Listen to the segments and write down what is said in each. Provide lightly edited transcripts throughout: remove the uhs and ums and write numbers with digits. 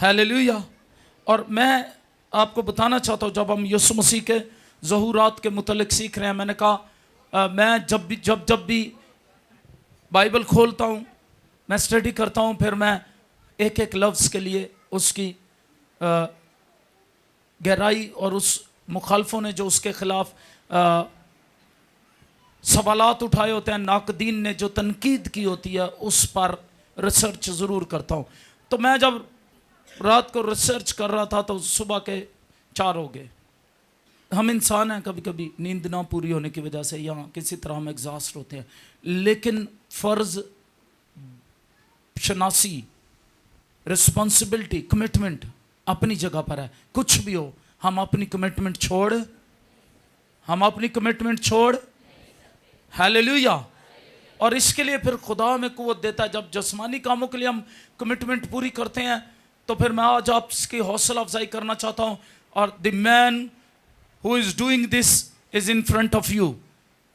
Hallelujah. और मैं आपको बताना चाहता हूँ, जब हम यीशु मसीह के ज़हूरात के मुतल्लिक सीख रहे हैं, मैंने कहा मैं जब भी बाइबल खोलता हूँ, मैं स्टडी करता हूँ, फिर मैं एक एक लफ्ज़ के लिए उसकी गहराई और उस मुखालफों ने जो उसके ख़िलाफ़ सवालात उठाए होते हैं, नाकदीन ने जो तनकीद की होती है, उस पर रिसर्च ज़रूर करता हूँ। तो मैं जब रात को रिसर्च कर रहा था तो सुबह के 4 हो गए। हम इंसान हैं, कभी कभी नींद ना पूरी होने की वजह से या किसी तरह हम एग्जॉस्ट होते हैं, लेकिन फ़र्ज़, शनासी, रिस्पॉन्सिबिलिटी, कमिटमेंट अपनी जगह पर है। कुछ भी हो, हम अपनी कमिटमेंट छोड़ हालेलुया। और इसके लिए फिर खुदा हमें कुव्वत देता है। जब जिस्मानी कामों के लिए हम कमिटमेंट पूरी करते हैं, तो फिर मैं आज आपकी हौसला अफजाई करना चाहता हूँ, और the man who is doing this is in front of you.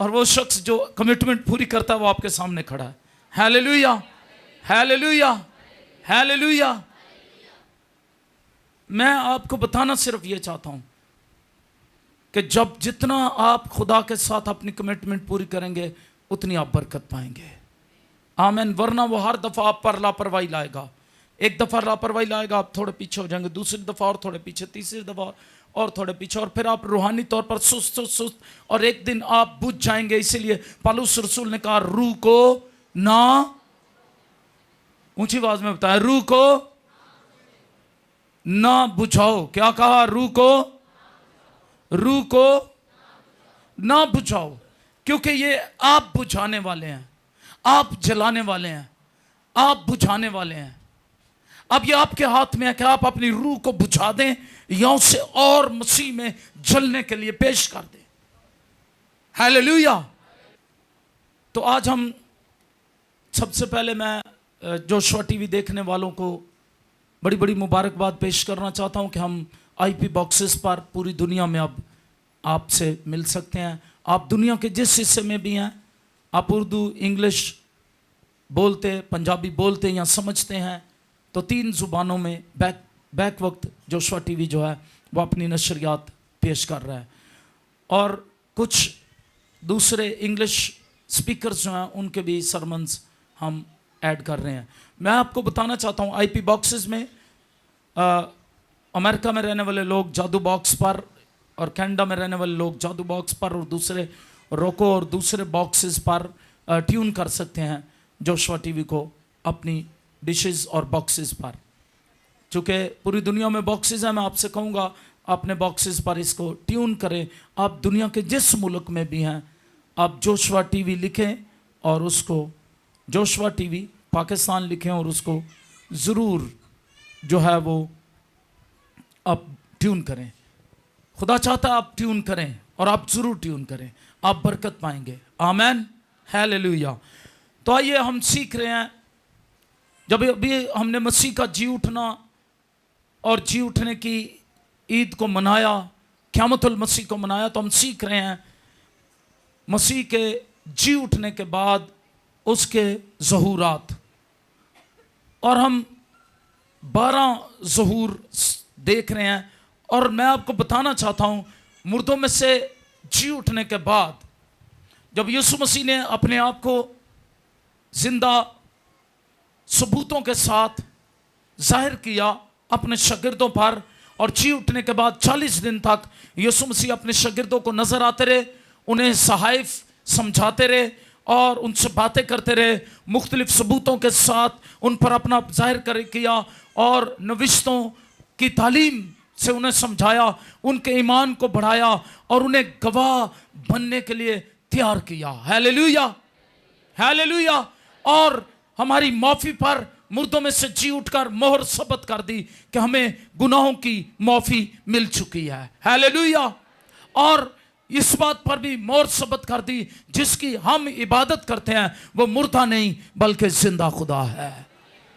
और वो शख्स जो कमिटमेंट पूरी करता है वो आपके सामने खड़ा है। Hallelujah, hallelujah, hallelujah. मैं आपको बताना सिर्फ ये चाहता हूँ कि जब जितना आप खुदा के साथ अपनी कमिटमेंट पूरी करेंगे, उतनी आप बरकत पाएंगे। आमीन। वरना वो हर दफ़ा आप पर लापरवाही लाएगा। एक दफ़ा लापरवाही लाएगा, आप थोड़े पीछे हो जाएंगे, दूसरी दफ़ा और थोड़े पीछे, तीसरी दफ़ा और थोड़े पीछे, और फिर आप रूहानी तौर पर सुस्त, और एक दिन आप बुझ जाएंगे। इसीलिए पौलुस रसूल ने कहा, रूह को ना, ऊंची आवाज में बताया, रूह को ना बुझाओ। क्या कहा? रूह को ना बुझाओ, क्योंकि ये आप बुझाने वाले हैं, आप जलाने वाले हैं, आप बुझाने वाले हैं। अब ये आपके हाथ में है कि आप अपनी रूह को बुझा दें या उसे और मसीह में जलने के लिए पेश कर दें। हालेलुया। तो आज हम सबसे पहले मैं जोशुआ टीवी देखने वालों को बड़ी बड़ी मुबारकबाद पेश करना चाहता हूं कि हम आईपी बॉक्सेस पर पूरी दुनिया में अब आपसे मिल सकते हैं। आप दुनिया के जिस हिस्से में भी हैं, आप उर्दू, इंग्लिश बोलते, पंजाबी बोलते या समझते हैं, तो 3 ज़ुबानों में बैक वक्त जोशुआ टीवी जो है वो अपनी नशरियात पेश कर रहा है। और कुछ दूसरे इंग्लिश स्पीकर्स जो हैं उनके भी सरमन्स हम ऐड कर रहे हैं। मैं आपको बताना चाहता हूँ, आईपी बॉक्सेस में अमेरिका में रहने वाले लोग जादू बॉक्स पर, और कनाडा में रहने वाले लोग जादू बॉक्स पर, और दूसरे रोको और दूसरे बॉक्सेस पर ट्यून कर सकते हैं जोशुआ टीवी को अपनी डिशेस और बॉक्सेस पर। चूँकि पूरी दुनिया में बॉक्सेस हैं, मैं आपसे कहूँगा अपने बॉक्सेस पर इसको ट्यून करें। आप दुनिया के जिस मुल्क में भी हैं, आप जोशुआ टीवी लिखें और उसको जोशुआ टीवी पाकिस्तान लिखें, और उसको ज़रूर जो है वो आप ट्यून करें। खुदा चाहता है आप ट्यून करें, और आप ज़रूर ट्यून करें, आप बरकत पाएंगे। आमीन, हालेलुया। तो आइए हम सीख रहे हैं, जब अभी हमने मसीह का जी उठना और जी उठने की ईद को मनाया, क़यामतुल मसीह को मनाया, तो हम सीख रहे हैं मसीह के जी उठने के बाद उसके ज़हूरात। और हम 12 ज़हूर देख रहे हैं। और मैं आपको बताना चाहता हूँ, मुर्दों में से जी उठने के बाद जब यीशु मसीह ने अपने आप को जिंदा सबूतों के साथ जाहिर किया अपने शागिर्दों पर, और जी उठने के बाद 40 दिन तक यीशु मसीह अपने शागिर्दों को नजर आते रहे, उन्हें सहाइफ समझाते रहे और उनसे बातें करते रहे, मुख्तलिफ सबूतों के साथ उन पर अपना जाहिर किया, और नविश्तों की तालीम से उन्हें समझाया, उनके ईमान को बढ़ाया और उन्हें गवाह बनने के लिए तैयार किया। Hallelujah, hallelujah. और हमारी माफ़ी पर मुर्दों में से जी उठकर मोहर सबत कर दी कि हमें गुनाहों की माफ़ी मिल चुकी है। हालेलुया। और इस बात पर भी मोहर सबत कर दी, जिसकी हम इबादत करते हैं वो मुर्दा नहीं बल्कि जिंदा खुदा है।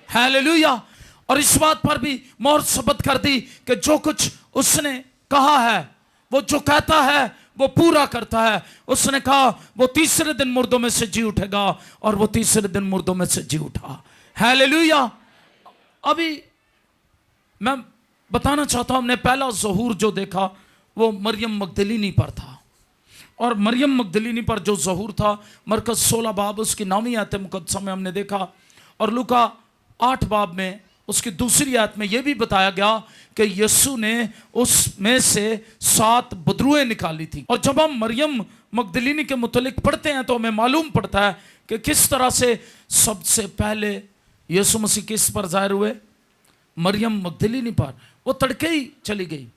हालेलुया। और इस बात पर भी मोहर सबत कर दी कि जो कुछ उसने कहा है, वो जो कहता है वो पूरा करता है। उसने कहा वो तीसरे दिन मुर्दों में से जी उठेगा, और वो तीसरे दिन मुर्दों में से जी उठा। हालेलुया। अभी मैं बताना चाहता हूं, हमने पहला ज़हूर जो देखा वो मरियम मगदलीनी पर था। और मरियम मगदलीनी पर जो ज़हूर था, मरकज़ 16 बाब उसकी 9वीं आयत मुक़द्दसा में हमने देखा, और लूका 8 बाब में उसकी दूसरी आयत में यह भी बताया गया कि यीशु ने उसमें से 7 बदरूएं निकाली थी। और जब हम मरियम मगदलीनी के मुतलिक पढ़ते हैं तो हमें मालूम पड़ता है कि किस तरह से सबसे पहले यीशु मसीह किस पर ज़ाहिर हुए, मरियम मगदलीनी पर। वो तड़के ही चली गई।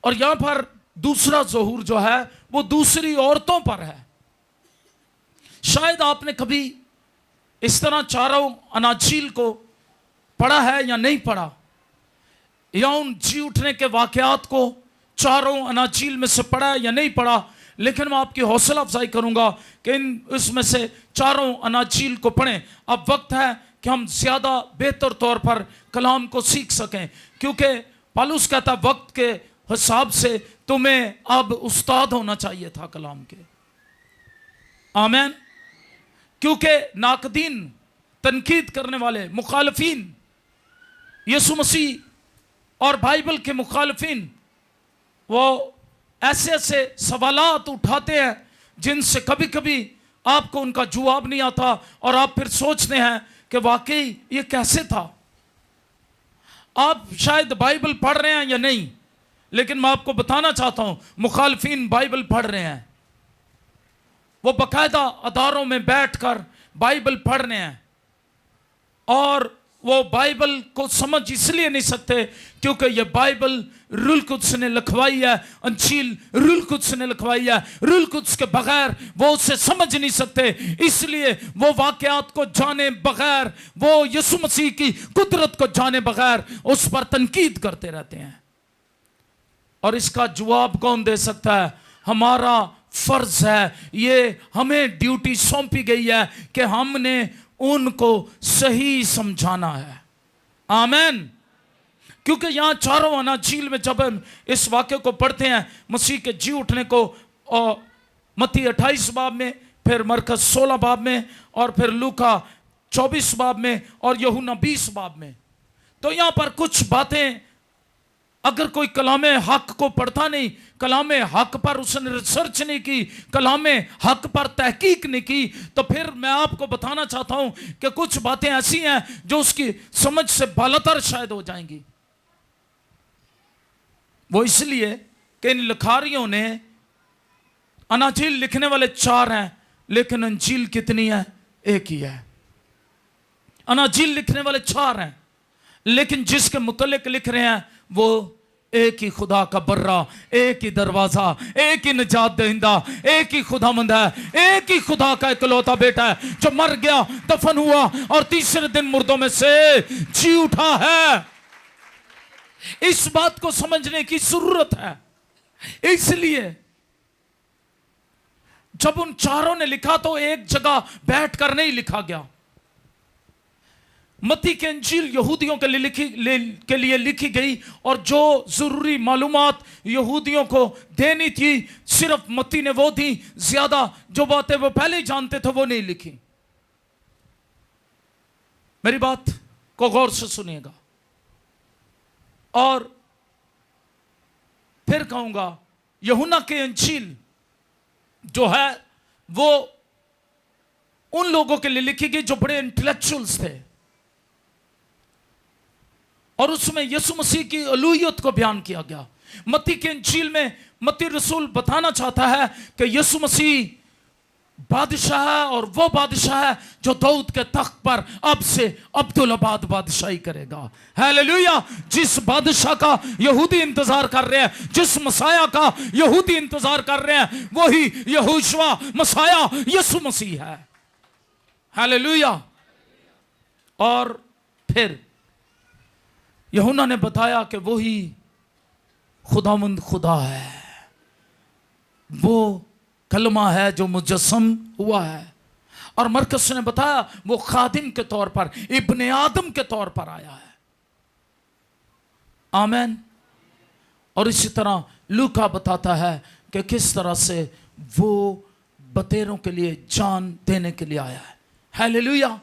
और यहां पर दूसरा ज़हूर जो है वो दूसरी औरतों पर है। शायद आपने कभी इस तरह चारों अनाजील को पढ़ा है या नहीं पढ़ा, या उन जी उठने के वाकयात को चारों अनाजील में से पढ़ा है या नहीं पढ़ा, लेकिन मैं आपकी हौसला अफजाई करूंगा कि इसमें से चारों अनाजील को पढ़ें। अब वक्त है कि हम ज़्यादा बेहतर तौर पर कलाम को सीख सकें, क्योंकि पौलुस कहता वक्त के हिसाब से तुम्हें अब उस्ताद होना चाहिए था कलाम के। आमीन। क्योंकि नाकदीन, तनकीद करने वाले, मुखालफीन, यीशु मसीह और बाइबल के मुखालफीन, वो ऐसे ऐसे सवालात उठाते हैं जिनसे कभी कभी आपको उनका जवाब नहीं आता और आप फिर सोचते हैं कि वाकई ये कैसे था। आप शायद बाइबल पढ़ रहे हैं या नहीं, लेकिन मैं आपको बताना चाहता हूं मुखालफीन बाइबल पढ़ रहे हैं। वो बाकायदा अदारों में बैठकर बाइबल पढ़ रहे हैं, और वो बाइबल को समझ इसलिए नहीं सकते क्योंकि ये बाइबल रूल कुद्स ने लिखवाई है, अंजील रूल कुद्स ने लिखवाई है। रूल कुद्स के बगैर वो उसे समझ नहीं सकते, इसलिए वो वाकयात को जाने बगैर, वो यीशु मसीह की कुदरत को जाने बगैर उस पर तनकीद करते रहते हैं। और इसका जवाब कौन दे सकता है? हमारा फर्ज है, ये हमें ड्यूटी सौंपी गई है कि हमने उनको सही समझाना है। आमीन। क्योंकि यहां चारों अनाजील में जब हम इस वाक्य को पढ़ते हैं, मसीह के जी उठने को, और मत्ती 28 बाब में, फिर मरकज 16 बाब में, और फिर लूका 24 बाब में, और यूहन्ना 20 बाब में, तो यहां पर कुछ बातें, अगर कोई कलामे हक को पढ़ता नहीं, कलामे हक पर उसने रिसर्च नहीं की, कलामे हक पर तहकीक नहीं की, तो फिर मैं आपको बताना चाहता हूं कि कुछ बातें ऐसी हैं जो उसकी समझ से बालातर शायद हो जाएंगी। वो इसलिए कि इन लिखारियों ने, अनाजील लिखने वाले 4 हैं, लेकिन अंजील कितनी है? एक ही है। अनाजील लिखने वाले 4 हैं, लेकिन जिसके मुतल्लिक लिख रहे हैं वो एक ही खुदा का बर्रा, एक ही दरवाजा, एक ही निजात दहिंदा, एक ही खुदावंद है, एक ही खुदा का इकलौता बेटा है जो मर गया, दफन हुआ और तीसरे दिन मुर्दों में से जी उठा है। इस बात को समझने की जरूरत है। इसलिए जब उन चारों ने लिखा तो एक जगह बैठकर नहीं लिखा गया। मत्ती की अंजील यहूदियों के लिए लिखी गई, और जो जरूरी मालूमात यहूदियों को देनी थी सिर्फ मत्ती ने वो दी, ज्यादा जो बातें वो पहले ही जानते थे वो नहीं लिखी। मेरी बात को गौर से सुनिएगा। और फिर कहूंगा, यूहन्ना की अंजील जो है वो उन लोगों के लिए लिखी गई जो बड़े इंटेलेक्चुअल्स थे, और उसमें यीशु मसीह की अलूहियत को बयान किया गया। मत्ती के अंजील में मत्ती रसूल बताना चाहता है कि यीशु मसीह बादशाह है, और वो बादशाह है जो दाऊद के तख्त पर अब से अब्दुल्लाबाद बादशाही करेगा। हालेलुया। जिस बादशाह का यहूदी इंतजार कर रहे हैं, जिस मसाया का यहूदी इंतजार कर रहे हैं, वही यहोशुआ मसाया यीशु मसीह है। हालेलुया। और फिर यूहन्ना ने बताया कि वही खुदावंद खुदा है, वो कलमा है जो मुजस्सम हुआ है। और मरकस ने बताया वो खादिम के तौर पर, इब्ने आदम के तौर पर आया है। आमीन। और इसी तरह लूका बताता है कि किस तरह से वो बतेरों के लिए जान देने के लिए आया है। हालेलुया।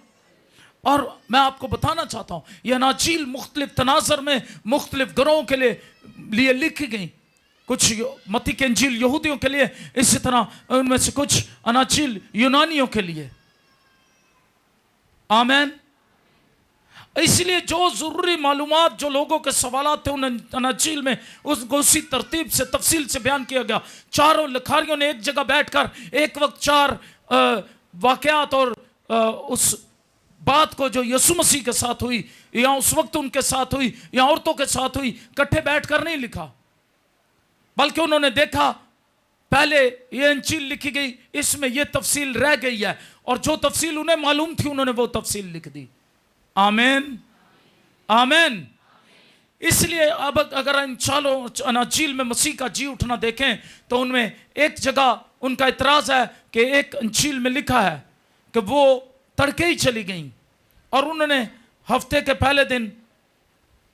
और मैं आपको बताना चाहता हूँ यह अनाजील मुख्तलिफ तनाजर में मुख्तलिफ ग्रोहों के लिए लिखी गई। कुछ मत्ती की इंजील यहूदियों के लिए, इसी तरह उनमें से कुछ अनाजील यूनानियों के लिए। आमीन। इसलिए जो ज़रूरी मालूमात जो लोगों के सवालात थे उन अनाजील में उसको उसी तरतीब से तफसील से बयान किया गया। चारों लिखारियों ने एक जगह बैठकर एक वक्त 4 वाक़यात और उस बात को जो यीशु मसीह के साथ हुई या उस वक्त उनके साथ हुई या औरतों के साथ हुई इकट्ठे बैठकर नहीं लिखा, बल्कि उन्होंने देखा पहले ये इंजील लिखी गई, इसमें ये तफसील रह गई है, और जो तफसील उन्हें मालूम थी उन्होंने वो तफसील लिख दी। आमीन, आमीन। इसलिए अब अगर इन चारों अनाजील में मसीह का जी उठना देखें तो उनमें एक जगह उनका इतराज है कि एक इंजील में लिखा है कि वो तड़के ही चली गई और उन्होंने हफ्ते के पहले दिन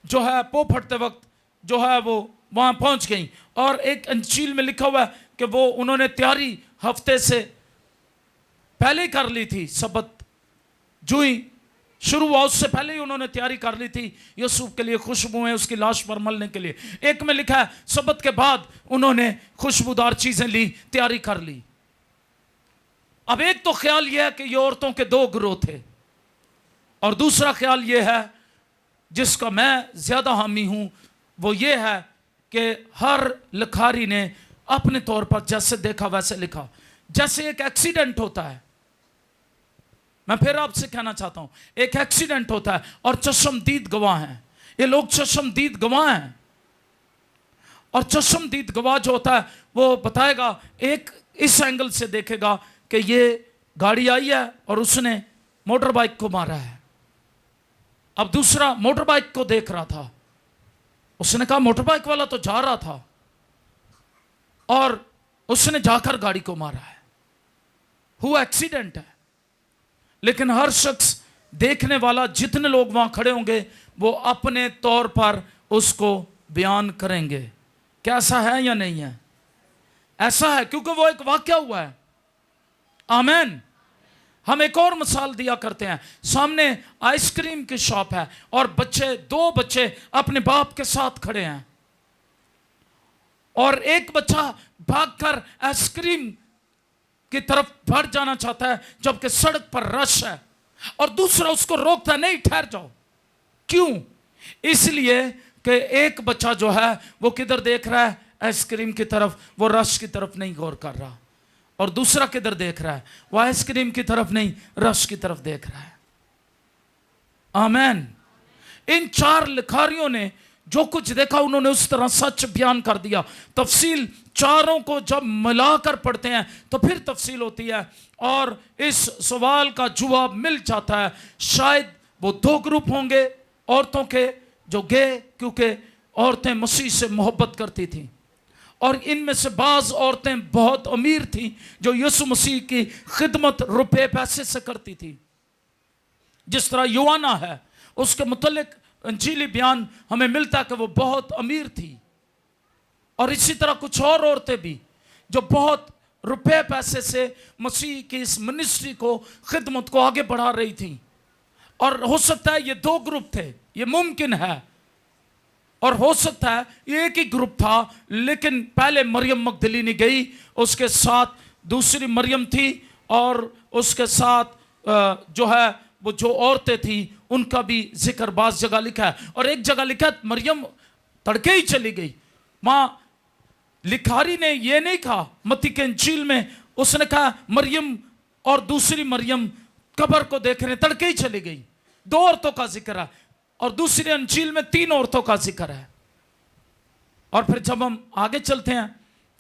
जो है पो फटते वक्त जो है वो वहाँ पहुँच गई। और एक इंजील में लिखा हुआ है कि वो उन्होंने तैयारी हफ्ते से पहले ही कर ली थी, सबत जो ही शुरू हुआ उससे पहले ही उन्होंने तैयारी कर ली थी यूसुफ के लिए खुशबुएं उसकी लाश पर मलने के लिए। एक में लिखा है सबत के बाद उन्होंने खुशबूदार चीजें ली, तैयारी कर ली। अब एक तो ख्याल यह है कि ये औरतों के 2 गिरोह थे, और दूसरा ख्याल यह है जिसका मैं ज्यादा हामी हूं, वो ये है कि हर लिखारी ने अपने तौर पर जैसे देखा वैसे लिखा। जैसे एक एक्सीडेंट होता है, मैं फिर आपसे कहना चाहता हूं, एक एक्सीडेंट होता है और चश्मदीद गवाह हैं, ये लोग चश्मदीद गवाह हैं, और चश्मदीद गवाह जो होता है वो बताएगा, एक इस एंगल से देखेगा कि ये गाड़ी आई है और उसने मोटर बाइक को मारा है। अब दूसरा मोटर बाइक को देख रहा था, उसने कहा मोटर बाइक वाला तो जा रहा था और उसने जाकर गाड़ी को मारा है, हुआ एक्सीडेंट है। लेकिन हर शख्स देखने वाला, जितने लोग वहां खड़े होंगे वो अपने तौर पर उसको बयान करेंगे। क्या ऐसा है या नहीं है? ऐसा है, क्योंकि वो एक वाकया हुआ है। आमीन। हम एक और मिसाल दिया करते हैं, सामने आइसक्रीम की शॉप है और बच्चे, 2 बच्चे अपने बाप के साथ खड़े हैं, और एक बच्चा भागकर आइसक्रीम की तरफ बढ़ जाना चाहता है जबकि सड़क पर रश है, और दूसरा उसको रोकता है, नहीं ठहर जाओ। क्यों? इसलिए कि एक बच्चा जो है वो किधर देख रहा है? आइसक्रीम की तरफ, वो रश की तरफ नहीं गौर कर रहा, और दूसरा किधर देख रहा है? वो आइसक्रीम की तरफ नहीं, रश की तरफ देख रहा है। आमीन। इन 4 लिखारियों ने जो कुछ देखा उन्होंने उस तरह सच बयान कर दिया। तफसील चारों को जब मिलाकर पढ़ते हैं तो फिर तफसील होती है, और इस सवाल का जवाब मिल जाता है। शायद वो 2 ग्रुप होंगे औरतों के जो गए, क्योंकि औरतें मसीह से मोहब्बत करती थीं, और इनमें से बाज़ औरतें बहुत अमीर थीं जो यीशु मसीह की खिदमत रुपए पैसे से करती थी। जिस तरह यूआना है, उसके मुतल्लिक इंजीली बयान हमें मिलता है कि वो बहुत अमीर थी, और इसी तरह कुछ और औरतें भी जो बहुत रुपए पैसे से मसीह की इस मिनिस्ट्री को, खिदमत को आगे बढ़ा रही थी। और हो सकता है ये 2 ग्रुप थे, ये मुमकिन है, और हो सकता है ये एक ही ग्रुप था, लेकिन पहले मरियम मगदलीनी गई, उसके साथ दूसरी मरियम थी, और उसके साथ जो है वो जो औरतें थी उनका भी जिक्र बाज़ जगह लिखा है, और एक जगह लिखा है मरियम तड़के ही चली गई। माँ लिखारी ने ये नहीं कहा, मत्ती के इंजील में उसने कहा मरियम और दूसरी मरियम कब्र को देखने तड़के ही चली गई। 2 औरतों का जिक्र है, और दूसरी इंजील में 3 औरतों का जिक्र है। और फिर जब हम आगे चलते हैं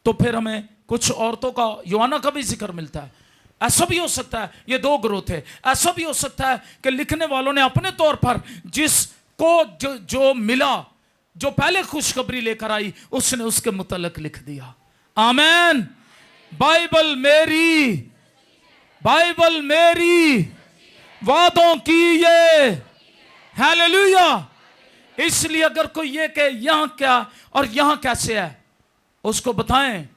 तो फिर हमें कुछ औरतों का, यूहन्ना का भी जिक्र मिलता है। ऐसा भी हो सकता है ये 2 ग्रोह थे। ऐसा भी हो सकता है कि लिखने वालों ने अपने तौर पर जिसको जो मिला, जो पहले खुशखबरी लेकर आई, उसने उसके मुतल्लिक लिख दिया। आमीन। बाइबल मेरी, बाइबल मेरी वादों की ये, हालेलुया। इसलिए अगर कोई ये कहे यहां क्या और यहां कैसे है, उसको बताएं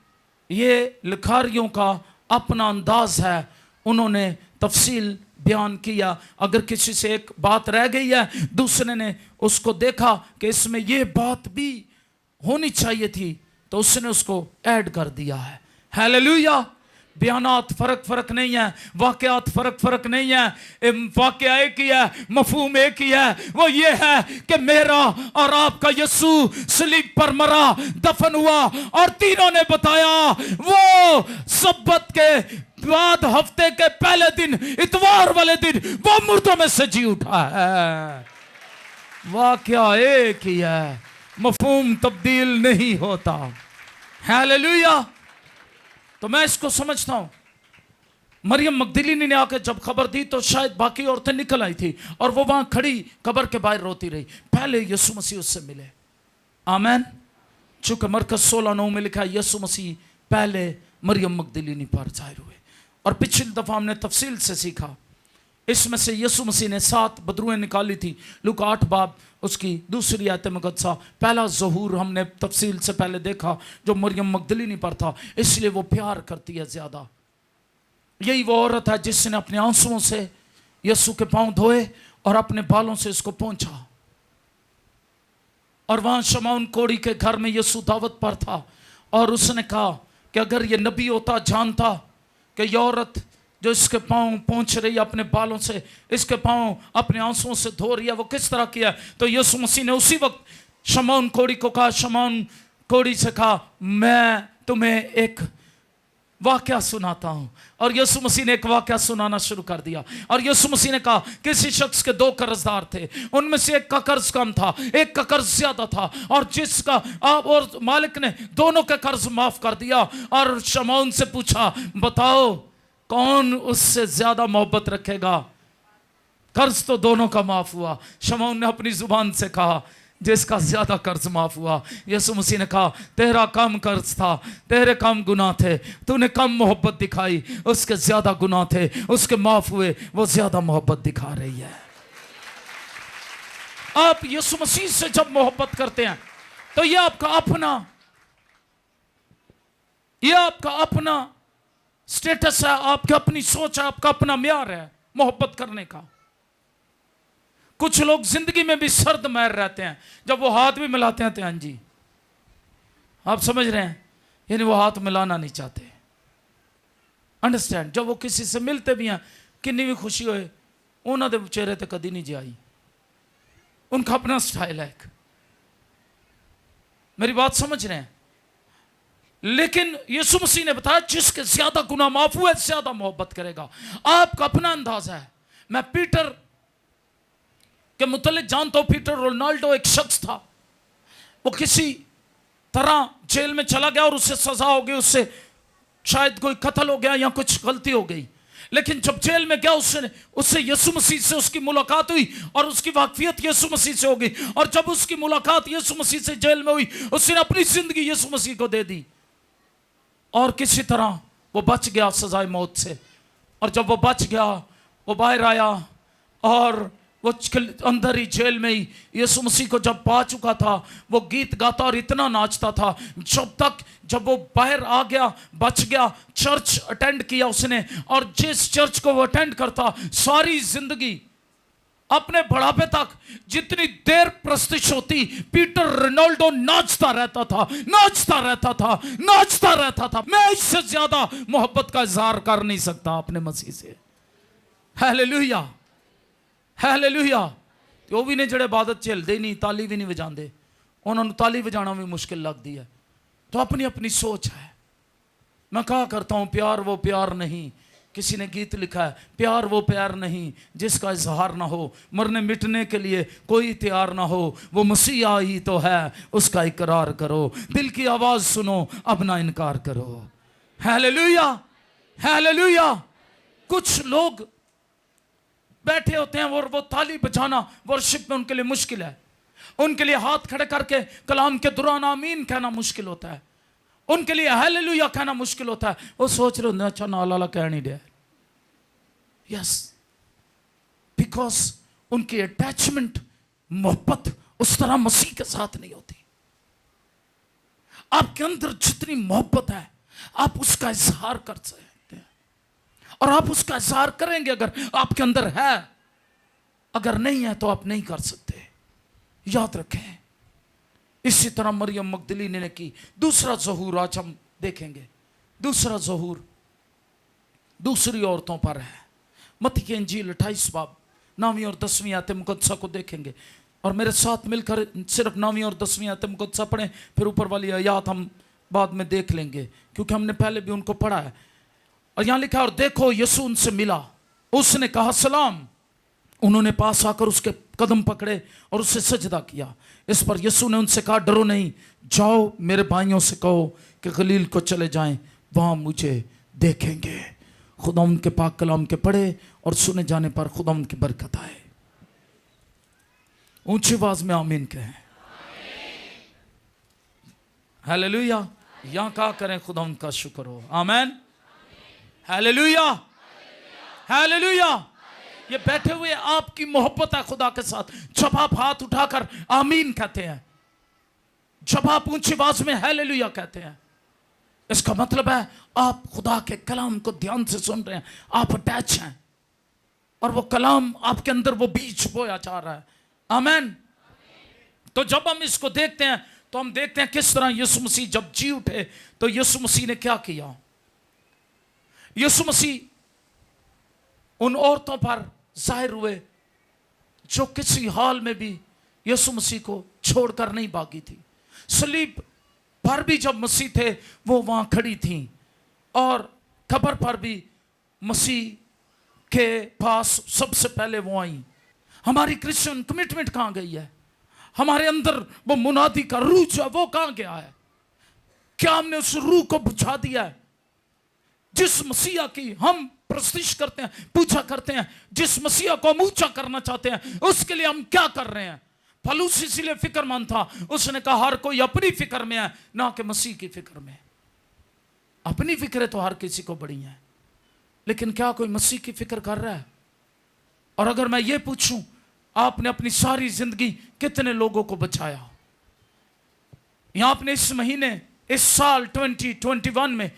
ये लिखारियों का अपना अंदाज है, उन्होंने तफसील बयान किया। अगर किसी से एक बात रह गई है, दूसरे ने उसको देखा कि इसमें ये बात भी होनी चाहिए थी, तो उसने उसको ऐड कर दिया है। हालेलुया। बयानात फर्क नहीं है, वाकयात फर्क नहीं है, वाकया एक ही है, मफहूम एक ही है। वो ये है कि मेरा और आपका यीशु सलीब पर मरा, दफन हुआ, और तीनों ने बताया वो सब्बत के बाद हफ्ते के पहले दिन, इतवार वाले दिन, वो मुर्दों में से जी उठा है। वाकया एक ही है, मफहूम तब्दील नहीं होता। हालेलुया। तो मैं इसको समझता हूं, मरियम मगदलीनी ने आकर जब खबर दी तो शायद बाकी औरतें निकल आई थी और वो वहां खड़ी कब्र के बाहर रोती रही। पहले यीशु मसीह उससे मिले। आमीन। चूंकि मरकज 16:9 में लिखा है यीशु मसीह पहले मरियम मगदलीनी पर जाहिर हुए। और पिछली दफा हमने तफसील से सीखा, इसमें से यीशु मसीह ने 7 बदरुएं निकाली थी। लूका 8 बाब उसकी दूसरी आयत मुक़द्दसा। पहला ज़हूर हमने तफसील से पहले देखा जो मरियम मगदलीनी पर था, इसलिए वो प्यार करती है ज़्यादा। यही वो औरत है जिसने अपने आंसुओं से यीशु के पांव धोए और अपने बालों से इसको पोंछा। और वहां शमौन कोढ़ी के घर में यीशु दावत पर था और उसने कहा कि अगर ये नबी होता, जानता कि ये औरत जो इसके पाँव पहुँच रही है अपने बालों से, इसके पाँव अपने आंसुओं से धो रही है, वो किस तरह किया। तो यीशु मसीह ने उसी वक्त शमौन कोढ़ी को कहा, शमौन कोढ़ी से कहा, मैं तुम्हें एक वाकया सुनाता हूं। और यीशु मसीह ने एक वाकया सुनाना शुरू कर दिया। और यीशु मसीह ने कहा, किसी शख्स के 2 कर्जदार थे, उनमें से एक का कर्ज कम था, एक का कर्ज ज्यादा था, और जिसका और मालिक ने दोनों का कर्ज माफ कर दिया। और शमौन से पूछा, बताओ कौन उससे ज्यादा मोहब्बत रखेगा। कर्ज तो दोनों का माफ हुआ। शमौन ने अपनी जुबान से कहा, जिसका ज्यादा कर्ज माफ हुआ। यीशु मसीह ने कहा, तेरा कम कर्ज था, तेरे कम गुनाह थे, तूने कम मोहब्बत दिखाई, उसके ज्यादा गुनाह थे, उसके माफ हुए, वो ज्यादा मोहब्बत दिखा रही है। आप यीशु मसीह से जब मोहब्बत करते हैं तो ये आपका अपना स्टेटस है, आपकी अपनी सोच है, आपका अपना म्यार है मोहब्बत करने का। कुछ लोग जिंदगी में भी सर्द मैर रहते हैं, जब वो हाथ भी मिलाते हैं तो हाँ जी, आप समझ रहे हैं, यानी वो हाथ मिलाना नहीं चाहते। अंडरस्टैंड। जब वो किसी से मिलते भी हैं, किन्नी भी खुशी होए, उन्होंने चेहरे ते कदी नहीं जाई, उनका अपना स्टाइल है। मेरी बात समझ रहे हैं। लेकिन यीशु मसीह ने बताया, जिसके ज्यादा गुनाह माफ हुए ज्यादा मोहब्बत करेगा। आपका अपना अंदाजा है। मैं पीटर के मुतल्लिक जानता हूं, पीटर रोनाल्डो एक शख्स था, वो किसी तरह जेल में चला गया और उससे सजा हो गई, उससे शायद कोई कत्ल हो गया या कुछ गलती हो गई। लेकिन जब जेल में गया उससे यीशु मसीह से उसकी मुलाकात हुई और उसकी वाकफियत यीशु मसीह से हो गई। और जब उसकी मुलाकात यीशु मसीह से जेल में हुई, उसने अपनी जिंदगी यीशु मसीह को दे दी और किसी तरह वो बच गया सजाए मौत से। और जब वो बच गया, वो बाहर आया और वो अंदर ही जेल में ही यीशु मसीह को जब पा चुका था, वो गीत गाता और इतना नाचता था जब वो बाहर आ गया, बच गया। चर्च अटेंड किया उसने, और जिस चर्च को वो अटेंड करता, सारी जिंदगी अपने बुढ़ापे तक जितनी देर प्रस्तुत होती, पीटर रोनाल्डो नाचता रहता था। मैं इससे ज्यादा मोहब्बत का इजहार कर नहीं सकता अपने मसीह से। Hallelujah, hallelujah. वो भी ने जड़े इबादत झेलते ही नहीं, ताली भी नहीं बजाते, उन्होंने ताली बजाना भी मुश्किल लगती है। तो अपनी अपनी सोच है। मैं कहा करता हूं, प्यार वो प्यार नहीं, किसी ने गीत लिखा है, प्यार वो प्यार नहीं जिसका इजहार ना हो, मरने मिटने के लिए कोई तैयार ना हो, वो मसीहा ही तो है, उसका इकरार करो, दिल की आवाज सुनो, अब ना इनकार करो। Hallelujah, hallelujah. कुछ लोग बैठे होते हैं और वो ताली बजाना वर्शिप में उनके लिए मुश्किल है। उनके लिए हाथ खड़े करके कलाम के दौरान आमीन कहना मुश्किल होता है, उनके लिए हालेलुया कहना मुश्किल होता है। वो सोच रहे होते हैं, अच्छा नाला कह नहीं दे। यस, बिकॉज उनकी अटैचमेंट, मोहब्बत उस तरह मसीह के साथ नहीं होती। आपके अंदर जितनी मोहब्बत है, आप उसका इजहार कर सकते हैं। और आप उसका इज़हार करेंगे अगर आपके अंदर है, अगर नहीं है तो आप नहीं कर सकते। याद रखें। इसी तरह मरियम मगदलीनी ने की। दूसरा ज़हूर आज हम देखेंगे। दूसरा ज़हूर दूसरी औरतों पर है। मत्ती की इंजील 28 बाब 9वीं और 10वीं आयत मुकद्दसा को देखेंगे और मेरे साथ मिलकर सिर्फ 9वीं और 10वीं आयत मुकद्दसा पढ़ें, फिर ऊपर वाली आयत हम बाद में देख लेंगे क्योंकि हमने पहले भी उनको पढ़ा है। और यहाँ लिखा, और देखो यीशु उनसे मिला, उसने कहा सलाम। उन्होंने पास आकर उसके कदम पकड़े और उससे सजदा किया। इस पर यीशु ने उनसे कहा, डरो नहीं, जाओ मेरे भाइयों से कहो कि गलील को चले जाएं, वहां मुझे देखेंगे। खुदा उनके पाक कलाम के पढ़े और सुने जाने पर खुदा उनकी बरकत आए। ऊंची आवाज में आमीन कहें। हालेलुया। यहां क्या करें, खुदा उनका शुक्र हो। आमीन। Hallelujah, hallelujah. ये बैठे हुए आपकी मोहब्बत है खुदा के साथ। जब आप हाथ उठाकर आमीन कहते हैं, जब आप ऊंची आवाज में हालेलुया कहते हैं, इसका मतलब है आप खुदा के कलाम को ध्यान से सुन रहे हैं, आप अटैच हैं और वो कलाम आपके अंदर वो बीज बोया जा रहा है। आमीन। तो जब हम इसको देखते हैं तो हम देखते हैं किस तरह यीशु मसीह जब जी उठे तो यीशु मसीह ने क्या किया। यीशु मसीह उन औरतों पर जाहिर हुए जो किसी हाल में भी यीशु मसीह को छोड़कर नहीं भागी थी। सलीब पर भी जब मसीह थे वो वहां खड़ी थी और कब्र पर भी मसीह के पास सबसे पहले वो आई। हमारी क्रिश्चियन कमिटमेंट कहां गई है? हमारे अंदर वो मुनादी का रूह जो है वो कहां गया है? क्या हमने उस रूह को बुझा दिया है? जिस मसीहा की हम प्रस्तिश करते हैं, पूजा करते हैं, जिस मसीहा को हम ऊंचा करना चाहते हैं, उसके लिए हम क्या कर रहे हैं? पौलुस इसीलिए फिक्रमंद था। उसने कहा हर कोई अपनी फिक्र में है, ना कि मसीह की फिक्र में। अपनी फिक्रें तो हर किसी को बड़ी हैं, लेकिन क्या कोई मसीह की फिक्र कर रहा है? और अगर मैं ये पूछूं, आपने अपनी सारी जिंदगी कितने लोगों को बचाया? यहां आपने इस महीने, इस साल 2021 में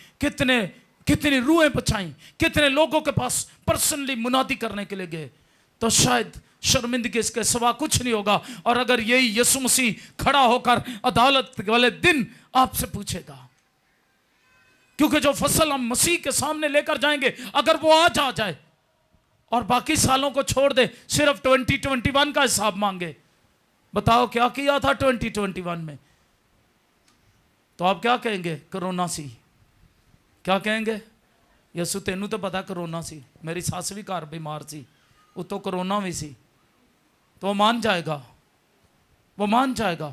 कितनी रूहें बचाई? कितने लोगों के पास पर्सनली मुनादी करने के लिए गए? तो शायद शर्मिंदगी इसके सिवा कुछ नहीं होगा। और अगर यही यीशु मसीह खड़ा होकर अदालत वाले दिन आपसे पूछेगा, क्योंकि जो फसल हम मसीह के सामने लेकर जाएंगे, अगर वो आज आ जाए और बाकी सालों को छोड़ दे, सिर्फ 2021 का हिसाब मांगे, बताओ क्या किया था 2021 में? तो आप क्या कहेंगे? कोरोना सी। क्या कहेंगे? यसु तेनू तो पता कोरोना सी, मेरी सस भी घर बीमार सी, उतो कोरोना भी सी। तो वो मान जाएगा, वो मान जाएगा।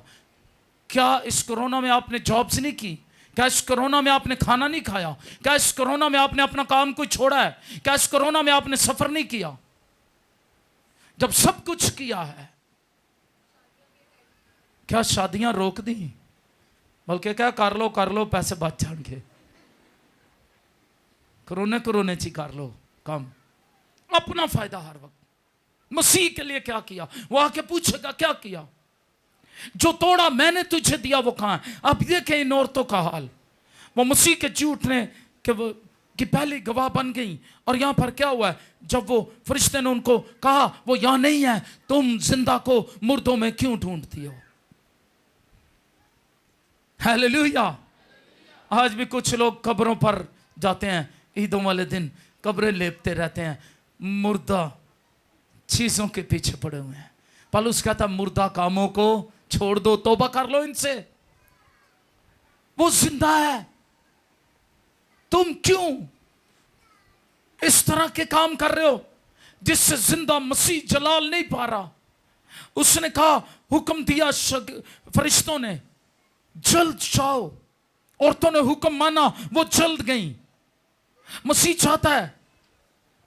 क्या इस कोरोना में आपने जॉब्स नहीं की? क्या इस कोरोना में आपने खाना नहीं खाया? क्या इस कोरोना में आपने अपना काम कोई छोड़ा है? क्या इस कोरोना में आपने सफर नहीं किया? जब सब कुछ किया है, क्या शादियां रोक दी? बल्कि क्या कर लो पैसे बच जाएंगे। कोरोने ची कर लो काम, अपना फायदा हर वक्त। मसीह के लिए क्या किया? वो आके पूछेगा क्या किया? जो तोड़ा मैंने तुझे दिया वो कहां है? अब देखें इन औरतों का हाल। वो मसीह के झूठने की पहली गवाह बन गई। और यहां पर क्या हुआ है? जब वो फरिश्ते ने उनको कहा वो यहां नहीं है, तुम जिंदा को मुर्दों में क्यों ढूंढती हो? हालेलुया। आज भी कुछ लोग कब्रों पर जाते हैं, ईदों वाले दिन कब्रें लेपते रहते हैं, मुर्दा चीजों के पीछे पड़े हुए हैं। पौलुस कहता मुर्दा कामों को छोड़ दो, तौबा कर लो इनसे। वो जिंदा है, तुम क्यों इस तरह के काम कर रहे हो जिससे जिंदा मसीह जलाल नहीं पा रहा? उसने कहा, हुक्म दिया फरिश्तों ने, जल्द जाओ। औरतों ने हुक्म माना, वो जल्द गई। मसीह चाहता है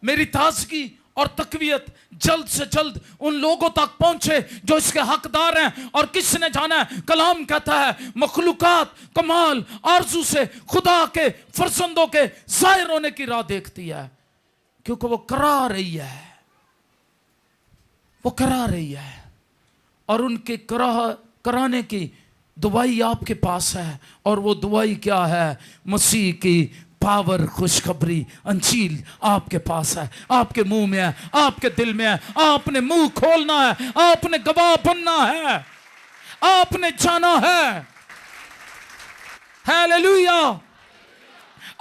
मेरी ताजगी और तकवीयत जल्द से जल्द उन लोगों तक पहुंचे जो इसके हकदार हैं। और किसने जाना है? कलाम कहता है मखलूकात कमाल आरजू से खुदा के फरजंदों के जाहिर होने की राह देखती है, क्योंकि वो करा रही है, वो करा रही है। और उनके कराने की दुआई आपके पास है। और वो दुआई क्या है? मसीह की पावर, खुशखबरी, अंजील आपके पास है, आपके मुंह में है, आपके दिल में है। आपने मुंह खोलना है, आपने गवाह बनना है, आपने जाना है। हालेलुया।